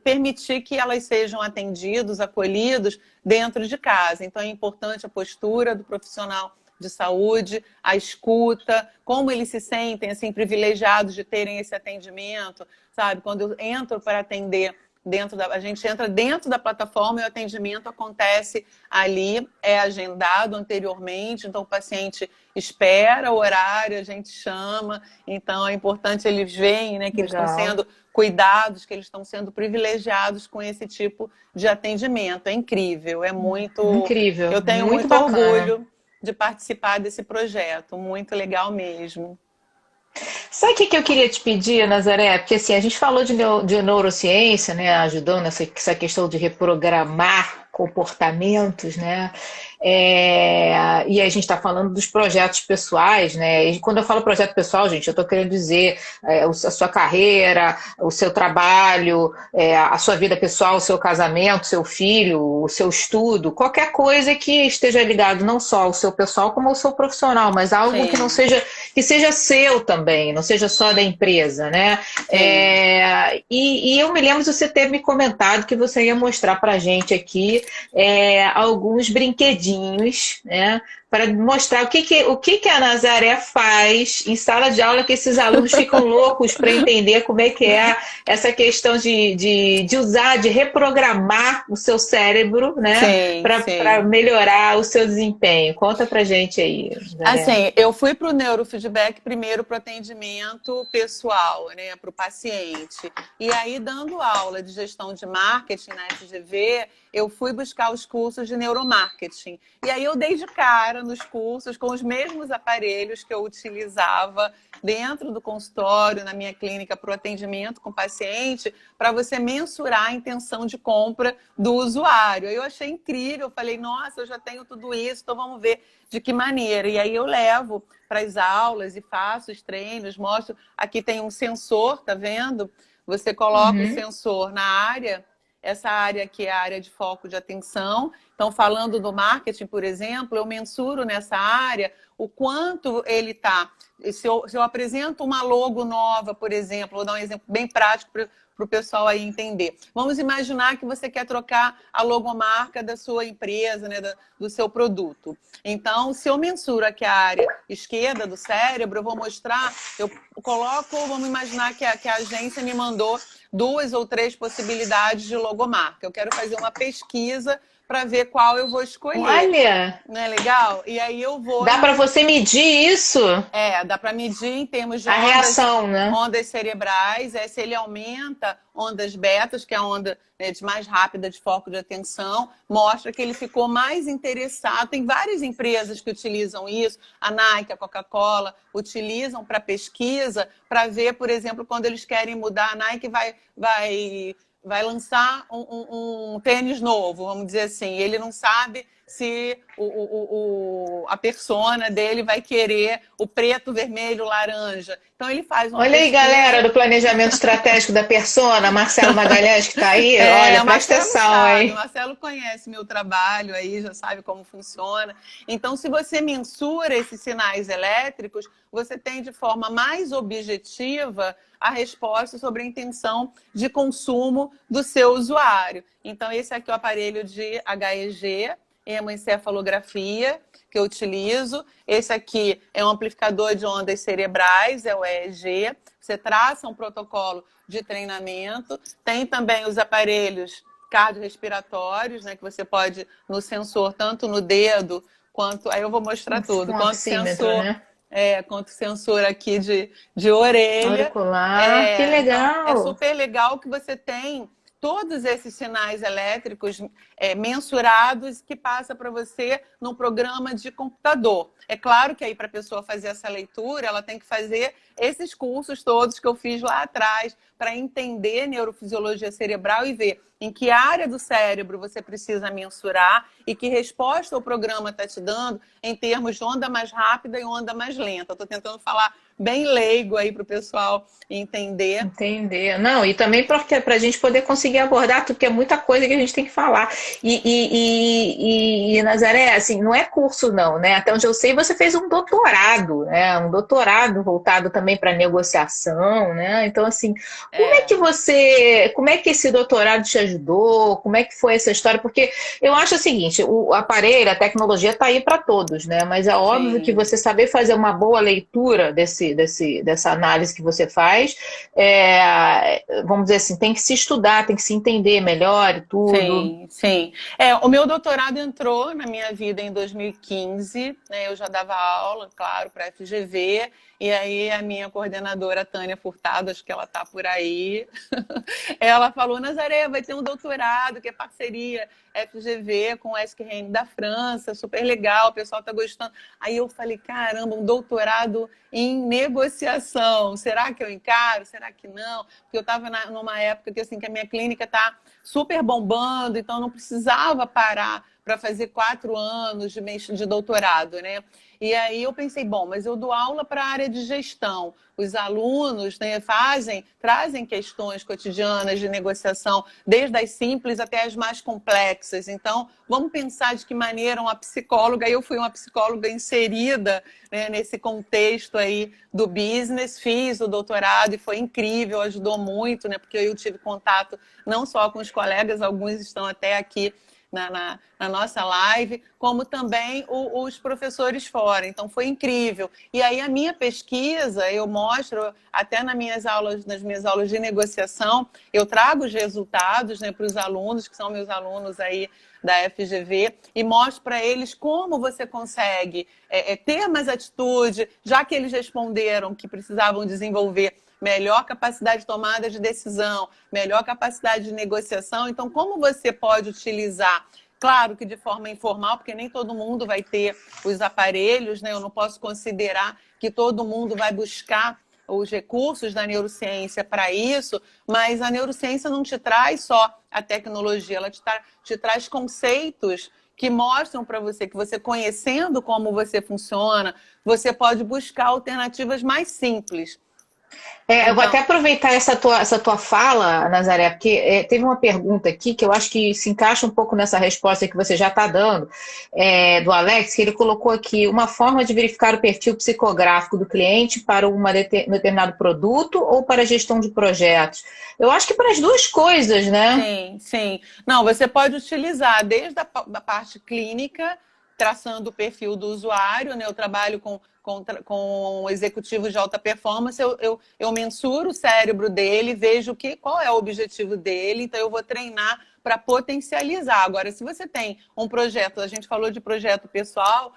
permitir que elas sejam atendidos, acolhidos dentro de casa. Então é importante a postura do profissional de saúde, a escuta, como eles se sentem assim privilegiados de terem esse atendimento, sabe? Quando eu entro para atender a gente entra dentro da plataforma e o atendimento acontece ali, é agendado anteriormente, então o paciente espera o horário, a gente chama, então é importante eles verem, né, que eles estão
Legal.
sendo cuidados, que eles estão sendo privilegiados com esse tipo de atendimento. É incrível, é muito.
Incrível,
Eu tenho
muito
muito
bacana.
orgulho de participar desse projeto, muito legal mesmo.
Sabe o que que eu queria te pedir, Nazaré? Porque assim, a gente falou de neurociência, né, ajudando essa questão de reprogramar comportamentos, né? E a gente está falando dos projetos pessoais, né? E quando eu falo projeto pessoal, gente, eu estou querendo dizer a sua carreira, o seu trabalho, a sua vida pessoal, o seu casamento, o seu filho, o seu estudo, qualquer coisa que esteja ligado não só ao seu pessoal como ao seu profissional, mas algo que não
Sim,
seja que seja seu também, não seja só da empresa, né?
sim.
E eu me lembro de você ter me comentado que você ia mostrar para a gente aqui alguns brinquedinhos, né? Para mostrar o que a Nazaré faz em sala de aula, que esses alunos ficam loucos para entender como é que é essa questão de usar, de reprogramar o seu cérebro, né?
Sim,
Para
sim.
melhorar o seu desempenho. Conta pra gente aí, Nazaré.
Assim, eu fui para o neurofeedback primeiro para o atendimento pessoal, né, para o paciente. E aí, dando aula de gestão de marketing na FGV, eu fui buscar os cursos de neuromarketing. E aí eu dei de cara nos cursos com os mesmos aparelhos que eu utilizava dentro do consultório, na minha clínica, para o atendimento com o paciente, para você mensurar a intenção de compra do usuário. Eu achei incrível, falei, nossa, eu já tenho tudo isso, então vamos ver de que maneira. E aí eu levo para as aulas e faço os treinos, mostro. Aqui tem um sensor, tá vendo? Você coloca o
Uhum.
sensor na área, essa área aqui é a área de foco de atenção. Então, falando do marketing, por exemplo, eu mensuro nessa área o quanto ele está. Se eu apresento uma logo nova, por exemplo, vou dar um exemplo bem prático para o pessoal aí entender. Vamos imaginar que você quer trocar a logomarca da sua empresa, né, do seu produto. Então, se eu mensuro aqui a área esquerda do cérebro, eu vou mostrar, eu coloco, vamos imaginar que a agência me mandou 2 ou 3 possibilidades de logomarca. Eu quero fazer uma pesquisa para ver qual eu vou escolher.
Olha,
Não é legal? E aí eu vou
dá para você medir isso?
dá para medir em termos de
A reação, né?
ondas cerebrais, se ele aumenta ondas betas, que é a onda, né, de mais rápida de foco de atenção, mostra que ele ficou mais interessado. Tem várias empresas que utilizam isso, a Nike, a Coca-Cola, utilizam para pesquisa, para ver, por exemplo, quando eles querem mudar, a Nike vai lançar um tênis novo, vamos dizer assim. Ele não sabe se a persona dele vai querer o preto, vermelho, laranja. Então ele faz uma
Olha aí,
pesquisa.
galera do planejamento estratégico da Persona, Marcelo Magalhães, que está aí. Olha,
O
presta
Marcelo
atenção,
sabe, o
hein?
Marcelo conhece meu trabalho aí, já sabe como funciona. Então, se você mensura esses sinais elétricos, você tem de forma mais objetiva a resposta sobre a intenção de consumo do seu usuário. Então, esse aqui é o aparelho de HEG, hemoencefalografia, que eu utilizo. Esse aqui é um amplificador de ondas cerebrais, é o EEG. Você traça um protocolo de treinamento. Tem também os aparelhos cardiorrespiratórios, né, que você pode, no sensor, tanto no dedo, quanto... Aí eu vou mostrar tudo.
Um
Quanto
oxímetro,
sensor...
né?
quanto sensor aqui de orelha.
Auricular, que
Então, é
legal.
super legal que você tem todos esses sinais elétricos mensurados que passa para você num programa de computador. É claro que aí para a pessoa fazer essa leitura, ela tem que fazer esses cursos todos que eu fiz lá atrás para entender neurofisiologia cerebral e ver em que área do cérebro você precisa mensurar e que resposta o programa está te dando em termos de onda mais rápida e onda mais lenta. Estou tentando falar bem leigo aí para o pessoal entender.
Entender. Não, e também para a gente poder conseguir abordar tudo, porque é muita coisa que a gente tem que falar. E Nazaré, assim, não é curso não, né? Até onde eu sei, você fez um doutorado, né? Um doutorado voltado também para negociação, né? Então, assim, como é que esse doutorado te ajudou? Como é que foi essa história? Porque eu acho o seguinte, o aparelho, a tecnologia está aí para todos, né? Mas é óbvio que você saber fazer uma boa leitura dessa análise que você faz, vamos dizer assim, tem que se estudar, tem que se entender melhor e tudo.
Sim, sim. O meu doutorado entrou na minha vida em 2015, né? Eu já dava aula, claro, para a FGV, e aí a minha coordenadora, Tânia Furtado, acho que ela está por aí, ela falou, Nazaré, vai ter um doutorado, que é parceria FGV com o ESC-REN da França, super legal, o pessoal está gostando. Aí eu falei, caramba, um doutorado em negociação, será que eu encaro? Será que não? Porque eu estava numa época que, assim, que a minha clínica está super bombando, então não precisava parar para fazer 4 anos de doutorado, né? E aí eu pensei, bom, mas eu dou aula para a área de gestão. Os alunos, né, trazem questões cotidianas de negociação, desde as simples até as mais complexas. Então, vamos pensar de que maneira uma psicóloga, eu fui uma psicóloga inserida, né, nesse contexto aí do business, fiz o doutorado e foi incrível, ajudou muito, né, porque eu tive contato não só com os colegas, alguns estão até aqui na nossa live, como também os professores fora. Então, foi incrível. E aí, a minha pesquisa, eu mostro, até nas minhas aulas de negociação, eu trago os resultados, né, para os alunos, que são meus alunos aí da FGV, e mostro para eles como você consegue ter mais atitude, já que eles responderam que precisavam desenvolver melhor capacidade de tomada de decisão, melhor capacidade de negociação. Então, como você pode utilizar, claro que de forma informal, porque nem todo mundo vai ter os aparelhos, né? Eu não posso considerar que todo mundo vai buscar os recursos da neurociência para isso, mas a neurociência não te traz só a tecnologia, ela te traz conceitos que mostram para você que você conhecendo como você funciona, você pode buscar alternativas mais simples.
Eu vou até aproveitar essa tua fala, Nazaré, porque teve uma pergunta aqui que eu acho que se encaixa um pouco nessa resposta que você já está dando, do Alex, que ele colocou aqui uma forma de verificar o perfil psicográfico do cliente para um determinado produto ou para a gestão de projetos. Eu acho que para as duas coisas, né?
Sim, sim. Não, você pode utilizar desde a parte clínica, traçando o perfil do usuário, né? Eu trabalho com executivos de alta performance, eu mensuro o cérebro dele, vejo qual é o objetivo dele, então eu vou treinar para potencializar. Agora, se você tem um projeto, a gente falou de projeto pessoal,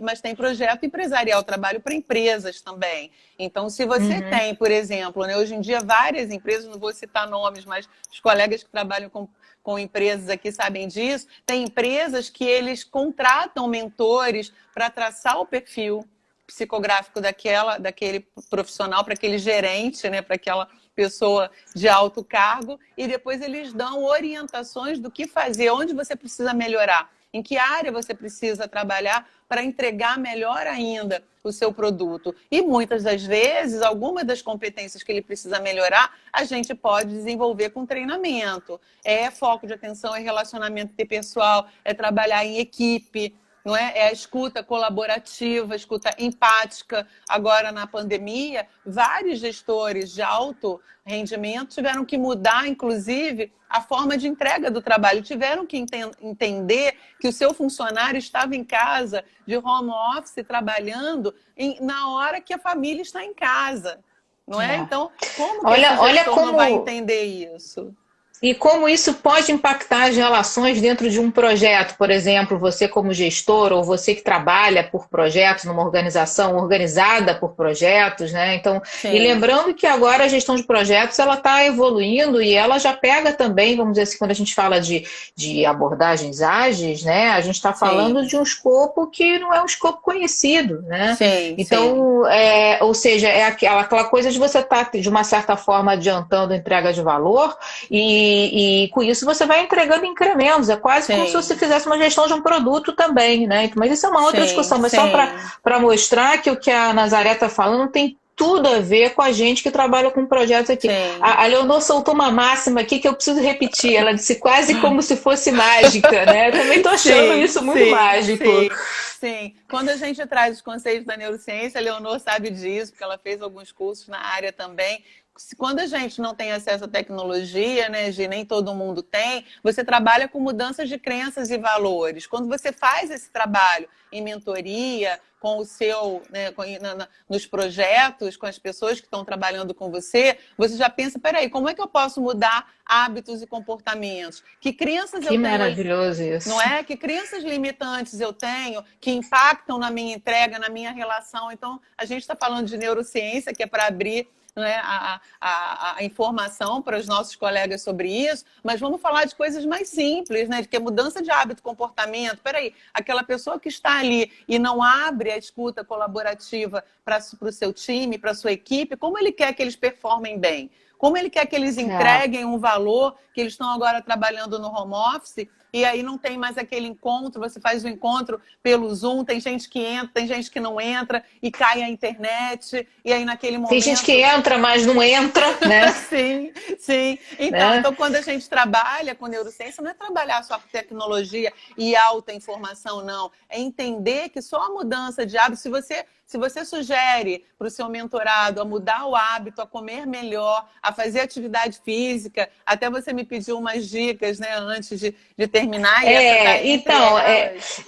mas tem projeto empresarial, trabalho para empresas também. Então, se você tem, por exemplo, né, hoje em dia várias empresas, não vou citar nomes, mas os colegas que trabalham com empresas aqui sabem disso, tem empresas que eles contratam mentores para traçar o perfil psicográfico daquele profissional, para aquele gerente, né, para aquela pessoa de alto cargo, e depois eles dão orientações do que fazer, onde você precisa melhorar, em que área você precisa trabalhar para entregar melhor ainda o seu produto. E muitas das vezes, algumas das competências que ele precisa melhorar, a gente pode desenvolver com treinamento. É foco de atenção, é relacionamento interpessoal, é trabalhar em equipe, não é? É a escuta colaborativa, a escuta empática. Agora, na pandemia, vários gestores de alto rendimento tiveram que mudar, inclusive, a forma de entrega do trabalho. Tiveram que entender que o seu funcionário estava em casa, de home office, trabalhando na hora que a família está em casa. Não é? Então, como que esse gestor não vai entender isso?
E como isso pode impactar as relações dentro de um projeto, por exemplo, você como gestor ou você que trabalha por projetos numa organização organizada por projetos, né? Então, e
Sim,
lembrando que agora a gestão de projetos ela está evoluindo e ela já pega também, vamos dizer assim, quando a gente fala de abordagens ágeis, né? A gente está falando
sim,
de um escopo que não é um escopo conhecido, né?
sim, sim,
Então, ou seja, é aquela coisa de você estar, de uma certa forma, adiantando a entrega de valor e com isso você vai entregando incrementos. É quase como se você
sim,
fizesse uma gestão de um produto também, né? Mas isso é uma outra
sim,
discussão. Mas só
sim.
para mostrar que o que a Nazaré está falando tem tudo a ver com a gente que trabalha com projetos aqui.
Sim.
A Leonor soltou uma máxima aqui que eu preciso repetir. Ela disse quase como se fosse mágica, né? Eu também estou achando
Sim,
isso muito
sim,
mágico.
sim, sim. Quando a gente traz os conceitos da neurociência, a Leonor sabe disso, porque ela fez alguns cursos na área também. Quando a gente não tem acesso à tecnologia, né, Gi, nem todo mundo tem, você trabalha com mudanças de crenças e valores. Quando você faz esse trabalho em mentoria, com o seu, né, nos projetos, com as pessoas que estão trabalhando com você, você já pensa, peraí, como é que eu posso mudar hábitos e comportamentos? Que crenças
Que
eu tenho,
maravilhoso
não
isso.
é? Que crenças limitantes eu tenho que impactam na minha entrega, na minha relação. Então, a gente está falando de neurociência, que é para abrir, né, a informação para os nossos colegas sobre isso, mas vamos falar de coisas mais simples, né? De que mudança de hábito, comportamento. Peraí, aquela pessoa que está ali e não abre a escuta colaborativa para o seu time, para a sua equipe, como ele quer que eles performem bem? Como ele quer que eles
É.
entreguem um valor, que eles estão agora trabalhando no home office, e aí não tem mais aquele encontro, você faz o encontro pelo Zoom, tem gente que entra, tem gente que não entra, e cai a internet, e aí naquele
Tem gente que
momento
entra, mas não entra, né?
sim, sim. Então,
né?
então, quando a gente trabalha com neurociência, não é trabalhar só com tecnologia e alta informação, não. É entender que só a mudança de hábito, se você sugere para o seu mentorado a mudar o hábito, a comer melhor, a fazer atividade física, até você me pediu umas dicas, né, antes de terminar, e essa está entre
Então,
elas.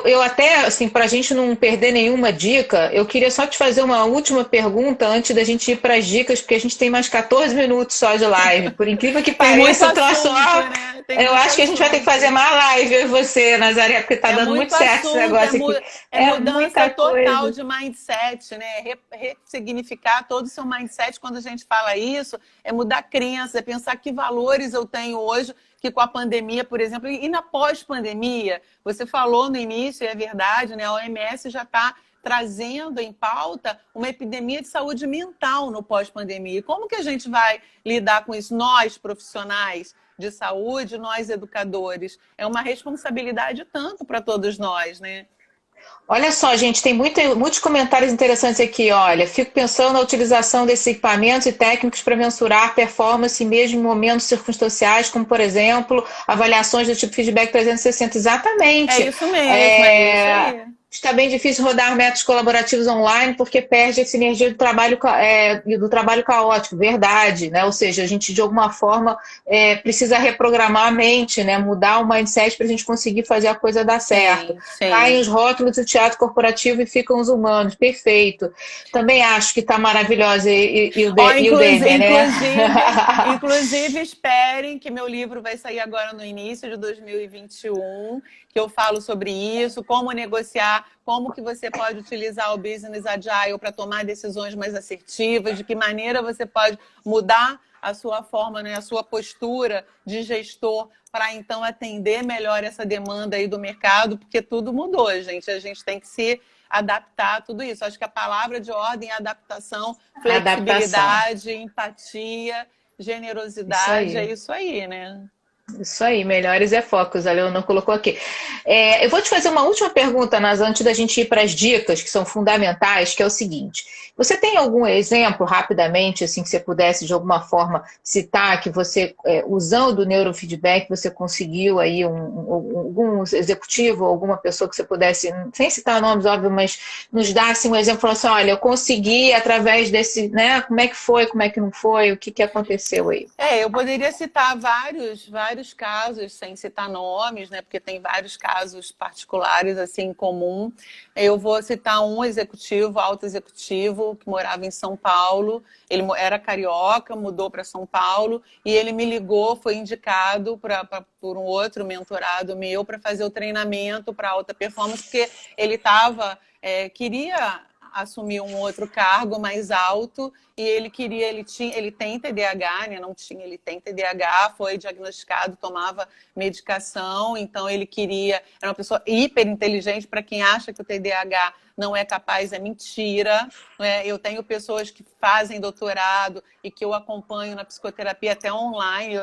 eu até, assim, para a gente não perder nenhuma dica, eu queria só te fazer uma última pergunta antes da gente ir para as dicas, porque a gente tem mais 14 minutos só de live. Por incrível que
Tem muito
pareça, o troço,
assunto, né? Tem
eu
muito
acho que a gente vai ter que fazer
assunto.
mais live, eu e você, Nazaré, porque tá
É
dando muito
muito
certo esse
assunto,
negócio aqui.
é
É
mudança
muita
total
coisa.
de mindset, né? Ressignificar todo o seu mindset quando a gente fala isso, é mudar crença, é pensar que valores eu tenho hoje, que com a pandemia, por exemplo, e na pós-pandemia, você falou no início, e é verdade, né? A OMS já está trazendo em pauta uma epidemia de saúde mental no pós-pandemia. E como que a gente vai lidar com isso? Nós, profissionais de saúde, nós educadores. É uma responsabilidade tanto para todos nós, né?
Olha só, gente, tem muitos comentários interessantes aqui. Olha, fico pensando na utilização desses equipamentos e técnicos para mensurar performance mesmo em momentos circunstanciais, como, por exemplo, avaliações do tipo feedback 360.
É
Exatamente.
isso mesmo, é isso aí.
Está bem difícil rodar métodos colaborativos online porque perde a sinergia do trabalho caótico, verdade, né? Ou seja, a gente de alguma forma precisa reprogramar a mente, né? Mudar o mindset para a gente conseguir fazer a coisa dar certo.
Sim,
Caem os
sim.
rótulos do teatro corporativo e ficam os humanos, perfeito. Também acho que está maravilhosa
Ó,
e o Demian, né?
inclusive, esperem que meu livro vai sair agora no início de 2021, que eu falo sobre isso, como negociar, como que você pode utilizar o Business Agile para tomar decisões mais assertivas, de que maneira você pode mudar a sua forma, né, a sua postura de gestor para então atender melhor essa demanda aí do mercado, porque tudo mudou, gente. A gente tem que se adaptar a tudo isso. Acho que a palavra de ordem é adaptação,
Adaptação.
flexibilidade, empatia,
Isso
generosidade, é
aí.
isso aí, né?
Isso aí, melhores é focos, a Leonor colocou aqui. Eu vou te fazer uma última pergunta, Nas, antes da gente ir para as dicas, que são fundamentais, que é o seguinte. Você tem algum exemplo, rapidamente, assim, que você pudesse, de alguma forma, citar, que você, usando o neurofeedback, você conseguiu aí algum executivo, alguma pessoa que você pudesse, sem citar nomes, óbvio, mas nos dar assim, um exemplo, falando assim, olha, eu consegui através desse, né, como é que foi, como é que não foi, o que aconteceu aí?
Eu poderia citar vários vários casos, sem citar nomes, né, porque tem vários casos particulares assim em comum. Eu vou citar um executivo, alto executivo, que morava em São Paulo. Ele era carioca, mudou para São Paulo e ele me ligou, foi indicado por um outro mentorado meu para fazer o treinamento para alta performance, porque ele queria assumir um outro cargo mais alto e ele tem TDAH, né? Não tinha, ele tem TDAH, foi diagnosticado, tomava medicação, então era uma pessoa hiper inteligente. Para quem acha que o TDAH não é capaz, é mentira, né? Eu tenho pessoas que fazem doutorado e que eu acompanho na psicoterapia até online.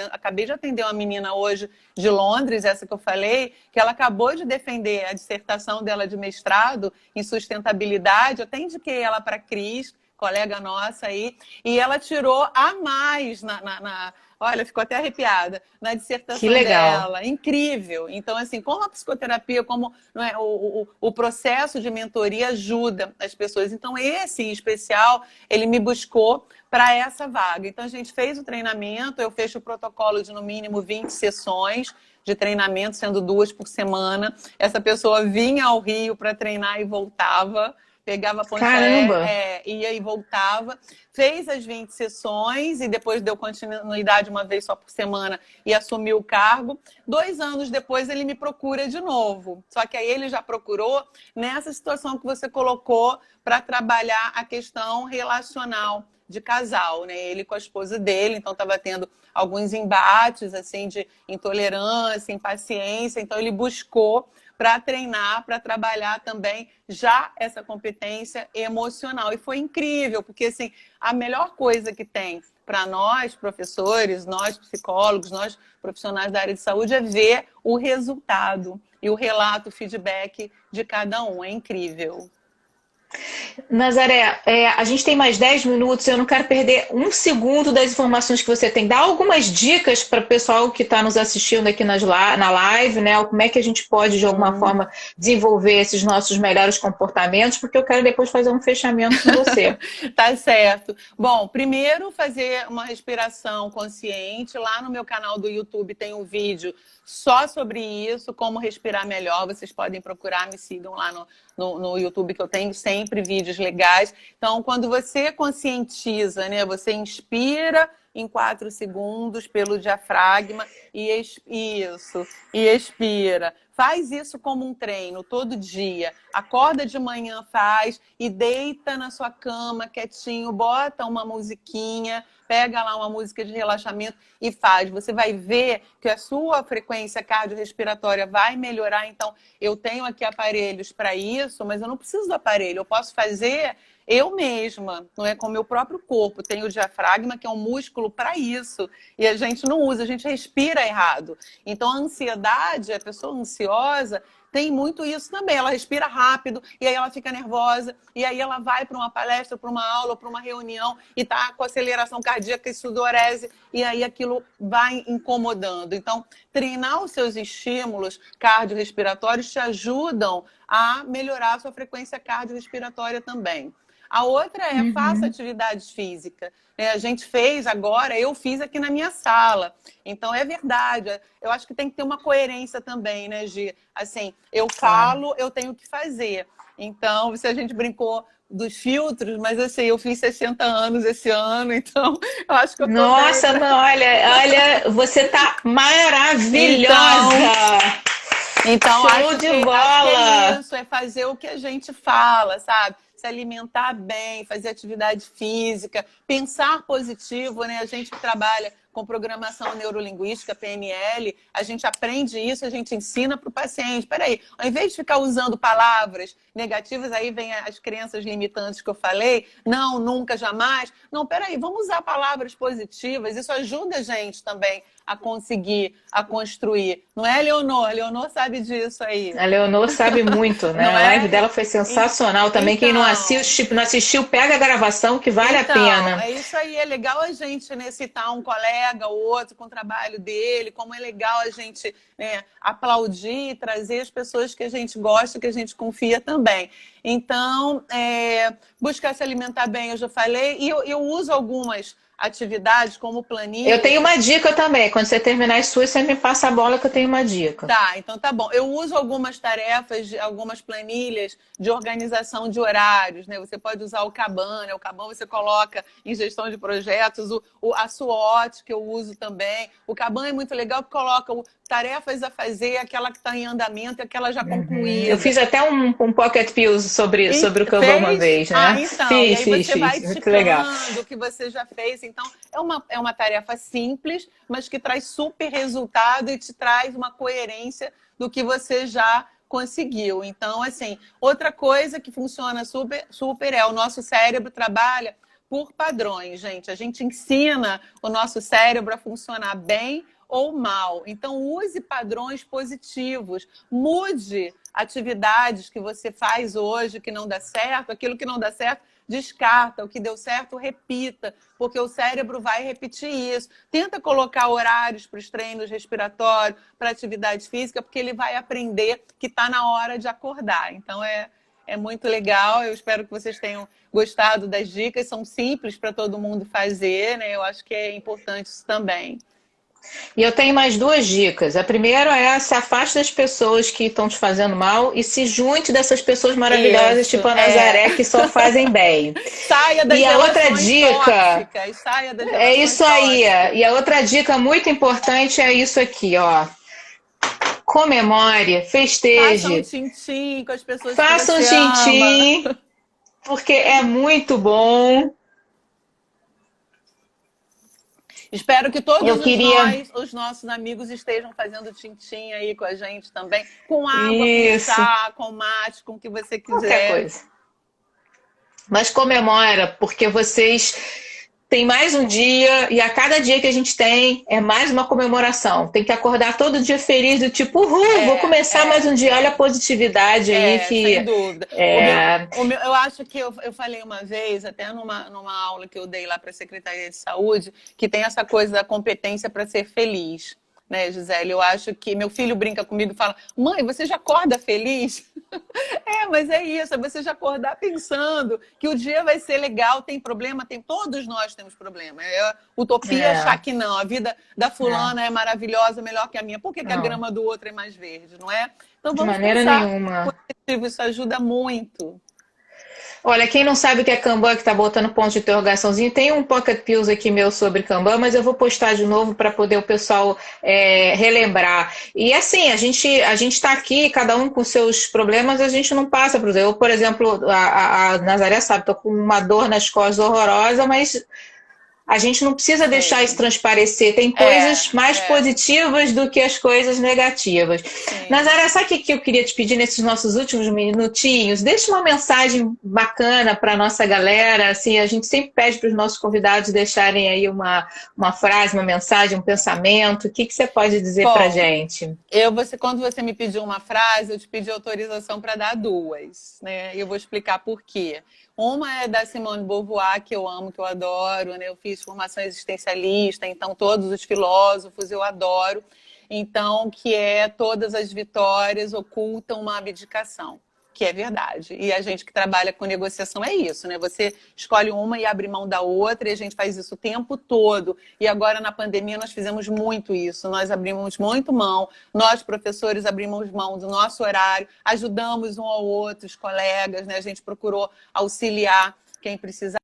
Acabei de atender uma menina hoje de Londres, essa que eu falei, que ela acabou de defender a dissertação dela de mestrado em sustentabilidade. Eu até indiquei ela para a Cris, colega nossa aí, e ela tirou a mais olha, ficou até arrepiada na dissertação dela. Incrível. Então, assim, como a psicoterapia, como não é, o processo de mentoria ajuda as pessoas. Então, esse em especial, ele me buscou para essa vaga. Então, a gente fez o treinamento, eu fecho o protocolo de no mínimo 20 sessões de treinamento, sendo 2 por semana. Essa pessoa vinha ao Rio para treinar e voltava. Pegava a ponte aérea, ia e voltava, fez as 20 sessões e depois deu continuidade uma vez só por semana e assumiu o cargo. 2 anos depois ele me procura de novo. Só que aí ele já procurou nessa situação que você colocou para trabalhar a questão relacional de casal, né? Ele com a esposa dele, então estava tendo alguns embates assim de intolerância, impaciência, então ele buscou para treinar, para trabalhar também já essa competência emocional. E foi incrível, porque assim, a melhor coisa que tem para nós, professores, nós psicólogos, nós profissionais da área de saúde, é ver o resultado e o relato, o feedback de cada um. É incrível.
Nazaré, a gente tem mais 10 minutos, eu não quero perder um segundo das informações que você tem. Dá algumas dicas para o pessoal que está nos assistindo aqui na live, né? Como é que a gente pode, de alguma forma, desenvolver esses nossos melhores comportamentos, porque eu quero depois fazer um fechamento com você.
Tá certo. Bom, primeiro fazer uma respiração consciente. Lá no meu canal do YouTube tem um vídeo só sobre isso, como respirar melhor. Vocês podem procurar, me sigam lá no YouTube, que eu tenho sempre vídeos legais. Então, quando você conscientiza, né, você inspira em 4 segundos pelo diafragma e expira. Faz isso como um treino todo dia. Acorda de manhã, faz e deita na sua cama quietinho, bota uma musiquinha, pega lá uma música de relaxamento e faz. Você vai ver que a sua frequência cardiorrespiratória vai melhorar. Então, eu tenho aqui aparelhos para isso, mas eu não preciso do aparelho. Eu posso fazer eu mesma, não é, com o meu próprio corpo. Tenho o diafragma, que é um músculo para isso. E a gente não usa, a gente respira errado. Então, a ansiedade, a pessoa ansiosa, tem muito isso também. Ela respira rápido e aí ela fica nervosa. E aí ela vai para uma palestra, para uma aula, para uma reunião e está com aceleração cardíaca e sudorese. E aí aquilo vai incomodando. Então, treinar os seus estímulos cardiorrespiratórios te ajudam a melhorar a sua frequência cardiorrespiratória também. A outra é faça atividade física. A gente fez agora, eu fiz aqui na minha sala. Então, é verdade. Eu acho que tem que ter uma coerência também, né, Gi? Assim, eu falo, eu tenho que fazer. Então, se a gente brincou dos filtros, mas assim, eu fiz 60 anos esse ano, então eu acho que eu tô
Nossa, não, olha, você tá maravilhosa!
Então
show
acho
de
que
bola!
É isso, é fazer o que a gente fala, sabe? Se alimentar bem, fazer atividade física, pensar positivo, né? A gente que trabalha com programação neurolinguística, PNL, a gente aprende isso, a gente ensina para o paciente. Peraí, ao invés de ficar usando palavras negativas, aí vem as crenças limitantes que eu falei, não, nunca, jamais. Não, peraí, vamos usar palavras positivas, isso ajuda a gente também a conseguir, a construir. Não é, Leonor? A Leonor sabe disso aí.
A Leonor sabe muito, né? A live dela foi sensacional também. Quem não assistiu, pega a gravação que vale a pena.
É isso aí, é legal a gente, né, citar um colega ou outro com o trabalho dele, como é legal a gente, né, aplaudir e trazer as pessoas que a gente gosta, que a gente confia também. Então, buscar se alimentar bem, eu já falei, e eu uso algumas atividades como planilha.
Eu tenho uma dica também. Quando você terminar as suas, você me passa a bola que eu tenho uma dica.
Tá, então tá bom. Eu uso algumas tarefas, algumas planilhas de organização de horários, né? Você pode usar o Kanban, né? O Kanban você coloca em gestão de projetos, a SWOT que eu uso também. O Kanban é muito legal porque coloca tarefas a fazer, aquela que está em andamento e aquela já concluída.
Eu fiz até um Pocket Pills sobre o Kanban uma vez, né?
Ah, então. E aí você vai
Muito legal.
ticando o que você já fez. Então, é uma tarefa simples, mas que traz super resultado e te traz uma coerência do que você já conseguiu. Então, assim, outra coisa que funciona super é o nosso cérebro trabalha por padrões, gente. A gente ensina o nosso cérebro a funcionar bem ou mal. Então, use padrões positivos. Mude atividades que você faz hoje que não dá certo. Aquilo que não dá certo, descarta. O que deu certo, repita. Porque o cérebro vai repetir isso. Tenta colocar horários para os treinos respiratórios, para atividade física, porque ele vai aprender que está na hora de acordar. Então, é muito legal. Eu espero que vocês tenham gostado das dicas. São simples para todo mundo fazer, né? Eu acho que é importante isso também.
E eu tenho mais duas dicas. A primeira é se afaste das pessoas que estão te fazendo mal e se junte dessas pessoas maravilhosas, tipo a Nazaré, que só fazem bem.
Saia das
e a outra dica
tóxicas, saia das
é isso aí.
tóxicas.
E a outra dica muito importante é isso aqui, ó. Comemore, festeje.
Faça um tintim com as pessoas
Faça
que
um
você
tintim,
ama.
porque é muito bom.
Espero que todos os nossos amigos estejam fazendo tintim aí com a gente também. Com água, com chá, com mate, com o que você quiser.
Qualquer coisa. Mas comemora, porque vocês têm mais um dia e a cada dia que a gente tem é mais uma comemoração. Tem que acordar todo dia feliz, do tipo, vou começar mais um dia. Olha a positividade aí que...
Sem dúvida. Eu acho que eu falei uma vez, até numa aula que eu dei lá para a Secretaria de Saúde, que tem essa coisa da competência para ser feliz. Né, Gisele? Eu acho que meu filho brinca comigo e fala: mãe, você já acorda feliz? Mas é isso, é você já acordar pensando que o dia vai ser legal, tem problema, todos nós temos problema. É utopia achar que não, a vida da fulana é maravilhosa, melhor que a minha. Por que a grama do outro é mais verde, não é? Então vamos
de maneira
pensar
nenhuma.
positivo, isso ajuda muito.
Olha, quem não sabe o que é Kanban, que está botando ponto de interrogaçãozinho, tem um Pocket Pills aqui meu sobre Kanban, mas eu vou postar de novo para poder o pessoal relembrar. E assim, a gente está aqui, cada um com seus problemas, a gente não passa por isso. Eu, por exemplo, a Nazaré sabe, estou com uma dor nas costas horrorosa, mas a gente não precisa deixar isso transparecer. Tem coisas mais positivas do que as coisas negativas. Nazaré, sabe o que eu queria te pedir nesses nossos últimos minutinhos? Deixa uma mensagem bacana para a nossa galera. Assim, a gente sempre pede para os nossos convidados deixarem aí uma frase, uma mensagem, um pensamento. O que você pode dizer para a gente?
Quando você me pediu uma frase, eu te pedi autorização para dar duas, né? E eu vou explicar por quê. Uma é da Simone de Beauvoir, que eu amo, que eu adoro, né? Eu fiz formação existencialista, então todos os filósofos eu adoro. Então, que é todas as vitórias ocultam uma abdicação, que é verdade. E a gente que trabalha com negociação é isso, né? Você escolhe uma e abre mão da outra, e a gente faz isso o tempo todo. E agora, na pandemia, nós fizemos muito isso. Nós abrimos muito mão, nós, professores, abrimos mão do nosso horário, ajudamos um ao outro, os colegas, né? A gente procurou auxiliar quem precisava.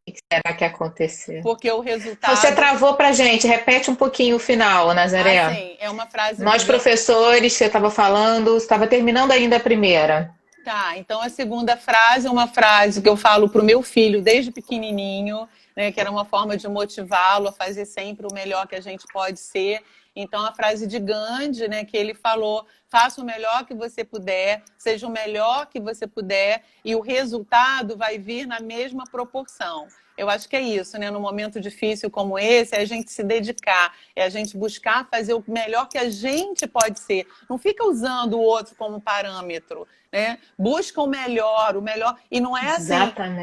O que será que aconteceu?
Porque o resultado...
Você travou para a gente, repete um pouquinho o final, Nazaré.
Sim, é uma frase...
Nós, professores, você estava falando, estava terminando ainda a primeira.
Tá, então a segunda frase é uma frase que eu falo para o meu filho desde pequenininho, né, que era uma forma de motivá-lo a fazer sempre o melhor que a gente pode ser. Então, a frase de Gandhi, né, que ele falou: faça o melhor que você puder, seja o melhor que você puder, e o resultado vai vir na mesma proporção. Eu acho que é isso, né? Num momento difícil como esse, é a gente se dedicar, é a gente buscar fazer o melhor que a gente pode ser. Não fica usando o outro como parâmetro, né? Busca o melhor. E não é assim,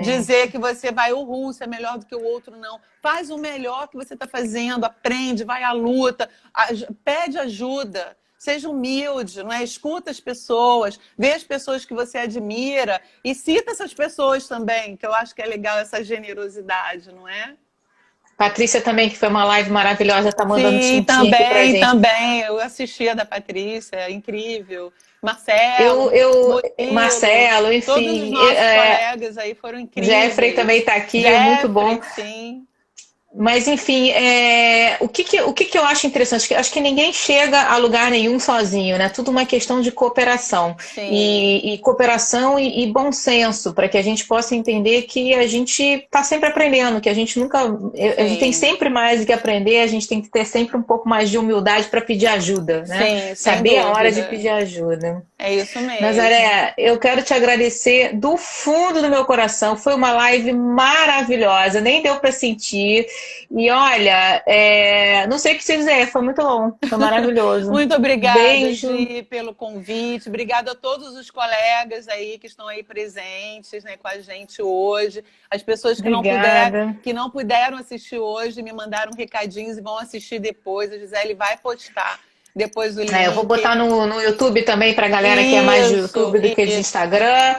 dizer
Exatamente.
que você vai, o russo é melhor do que o outro, não. Faz o melhor que você está fazendo, aprende, vai à luta, pede ajuda. Seja humilde, não é? Escuta as pessoas, vê as pessoas que você admira e cita essas pessoas também, que eu acho que é legal essa generosidade, não é?
Patrícia também, que foi uma live maravilhosa, tá mandando
Sim,
tintim aqui pra
também,
gente.
também. Eu assisti a da Patrícia, é incrível.
Eu,
Marcelo,
eu,
Murilo,
Marcelo,
todos os
enfim,
nossos colegas aí foram
Jeffrey também
incríveis.
tá aqui, muito bom.
Jeffrey, sim.
Mas, enfim, o que eu acho interessante? Acho que ninguém chega a lugar nenhum sozinho, né? Tudo uma questão de cooperação.
Sim,
E cooperação e bom senso, para que a gente possa entender que a gente está sempre aprendendo, que a gente nunca. A gente tem
sim,
sempre mais do que aprender, a gente tem que ter sempre um pouco mais de humildade para pedir ajuda, né?
sim, sem
Saber a hora de
dúvida.
pedir ajuda.
É isso mesmo.
Nazaré, eu quero te agradecer do fundo do meu coração. Foi uma live maravilhosa, nem deu para sentir. E olha, não sei o que te dizer, foi muito bom, foi maravilhoso.
Muito obrigada,
Beijo,
Gi, pelo convite. Obrigada a todos os colegas aí que estão aí presentes, né, com a gente hoje. As pessoas
obrigada.
que não puderam assistir hoje me mandaram recadinhos e vão assistir depois. A Gisele vai postar depois o
Eu vou botar
link.
no YouTube também para a galera que é mais de
Isso,
YouTube do que de Instagram.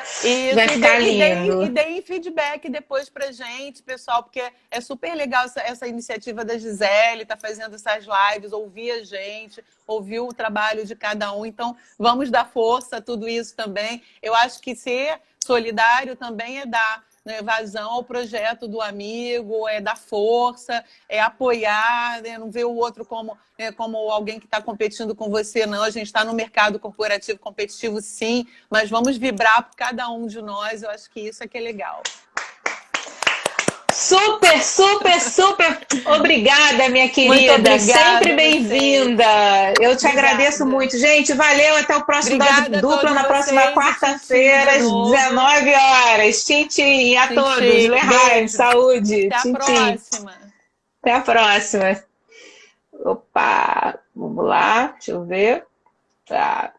Vai
isso,
ficar
e
lindo.
deem feedback depois pra gente, pessoal, porque é super legal essa iniciativa da Gisele, tá fazendo essas lives, ouvir a gente, ouvir o trabalho de cada um. Então, vamos dar força a tudo isso também. Eu acho que ser solidário também é dar, né, vazão ao projeto do amigo, é dar força, é apoiar, né, não ver o outro como, né, como alguém que está competindo com você, não. A gente está no mercado corporativo competitivo, sim, mas vamos vibrar por cada um de nós. Eu acho que isso é que é legal.
Super, super, super obrigada, minha
Muito
querida. Sempre
obrigada a
bem-vinda.
vocês.
Eu te agradeço
Obrigada.
muito. Gente, valeu. Até o próximo Dose
Obrigada a
Dupla
todos
na próxima
vocês e tchim-tchim de
quarta-feira, às
novo.
19 horas. Tchim, tchim. E a todos.
Tchim-tchim.
Lehaim,
Beijo.
saúde.
Até a
Tchim, tchim.
próxima.
Até a próxima. Opa, vamos lá. Deixa eu ver. Tá.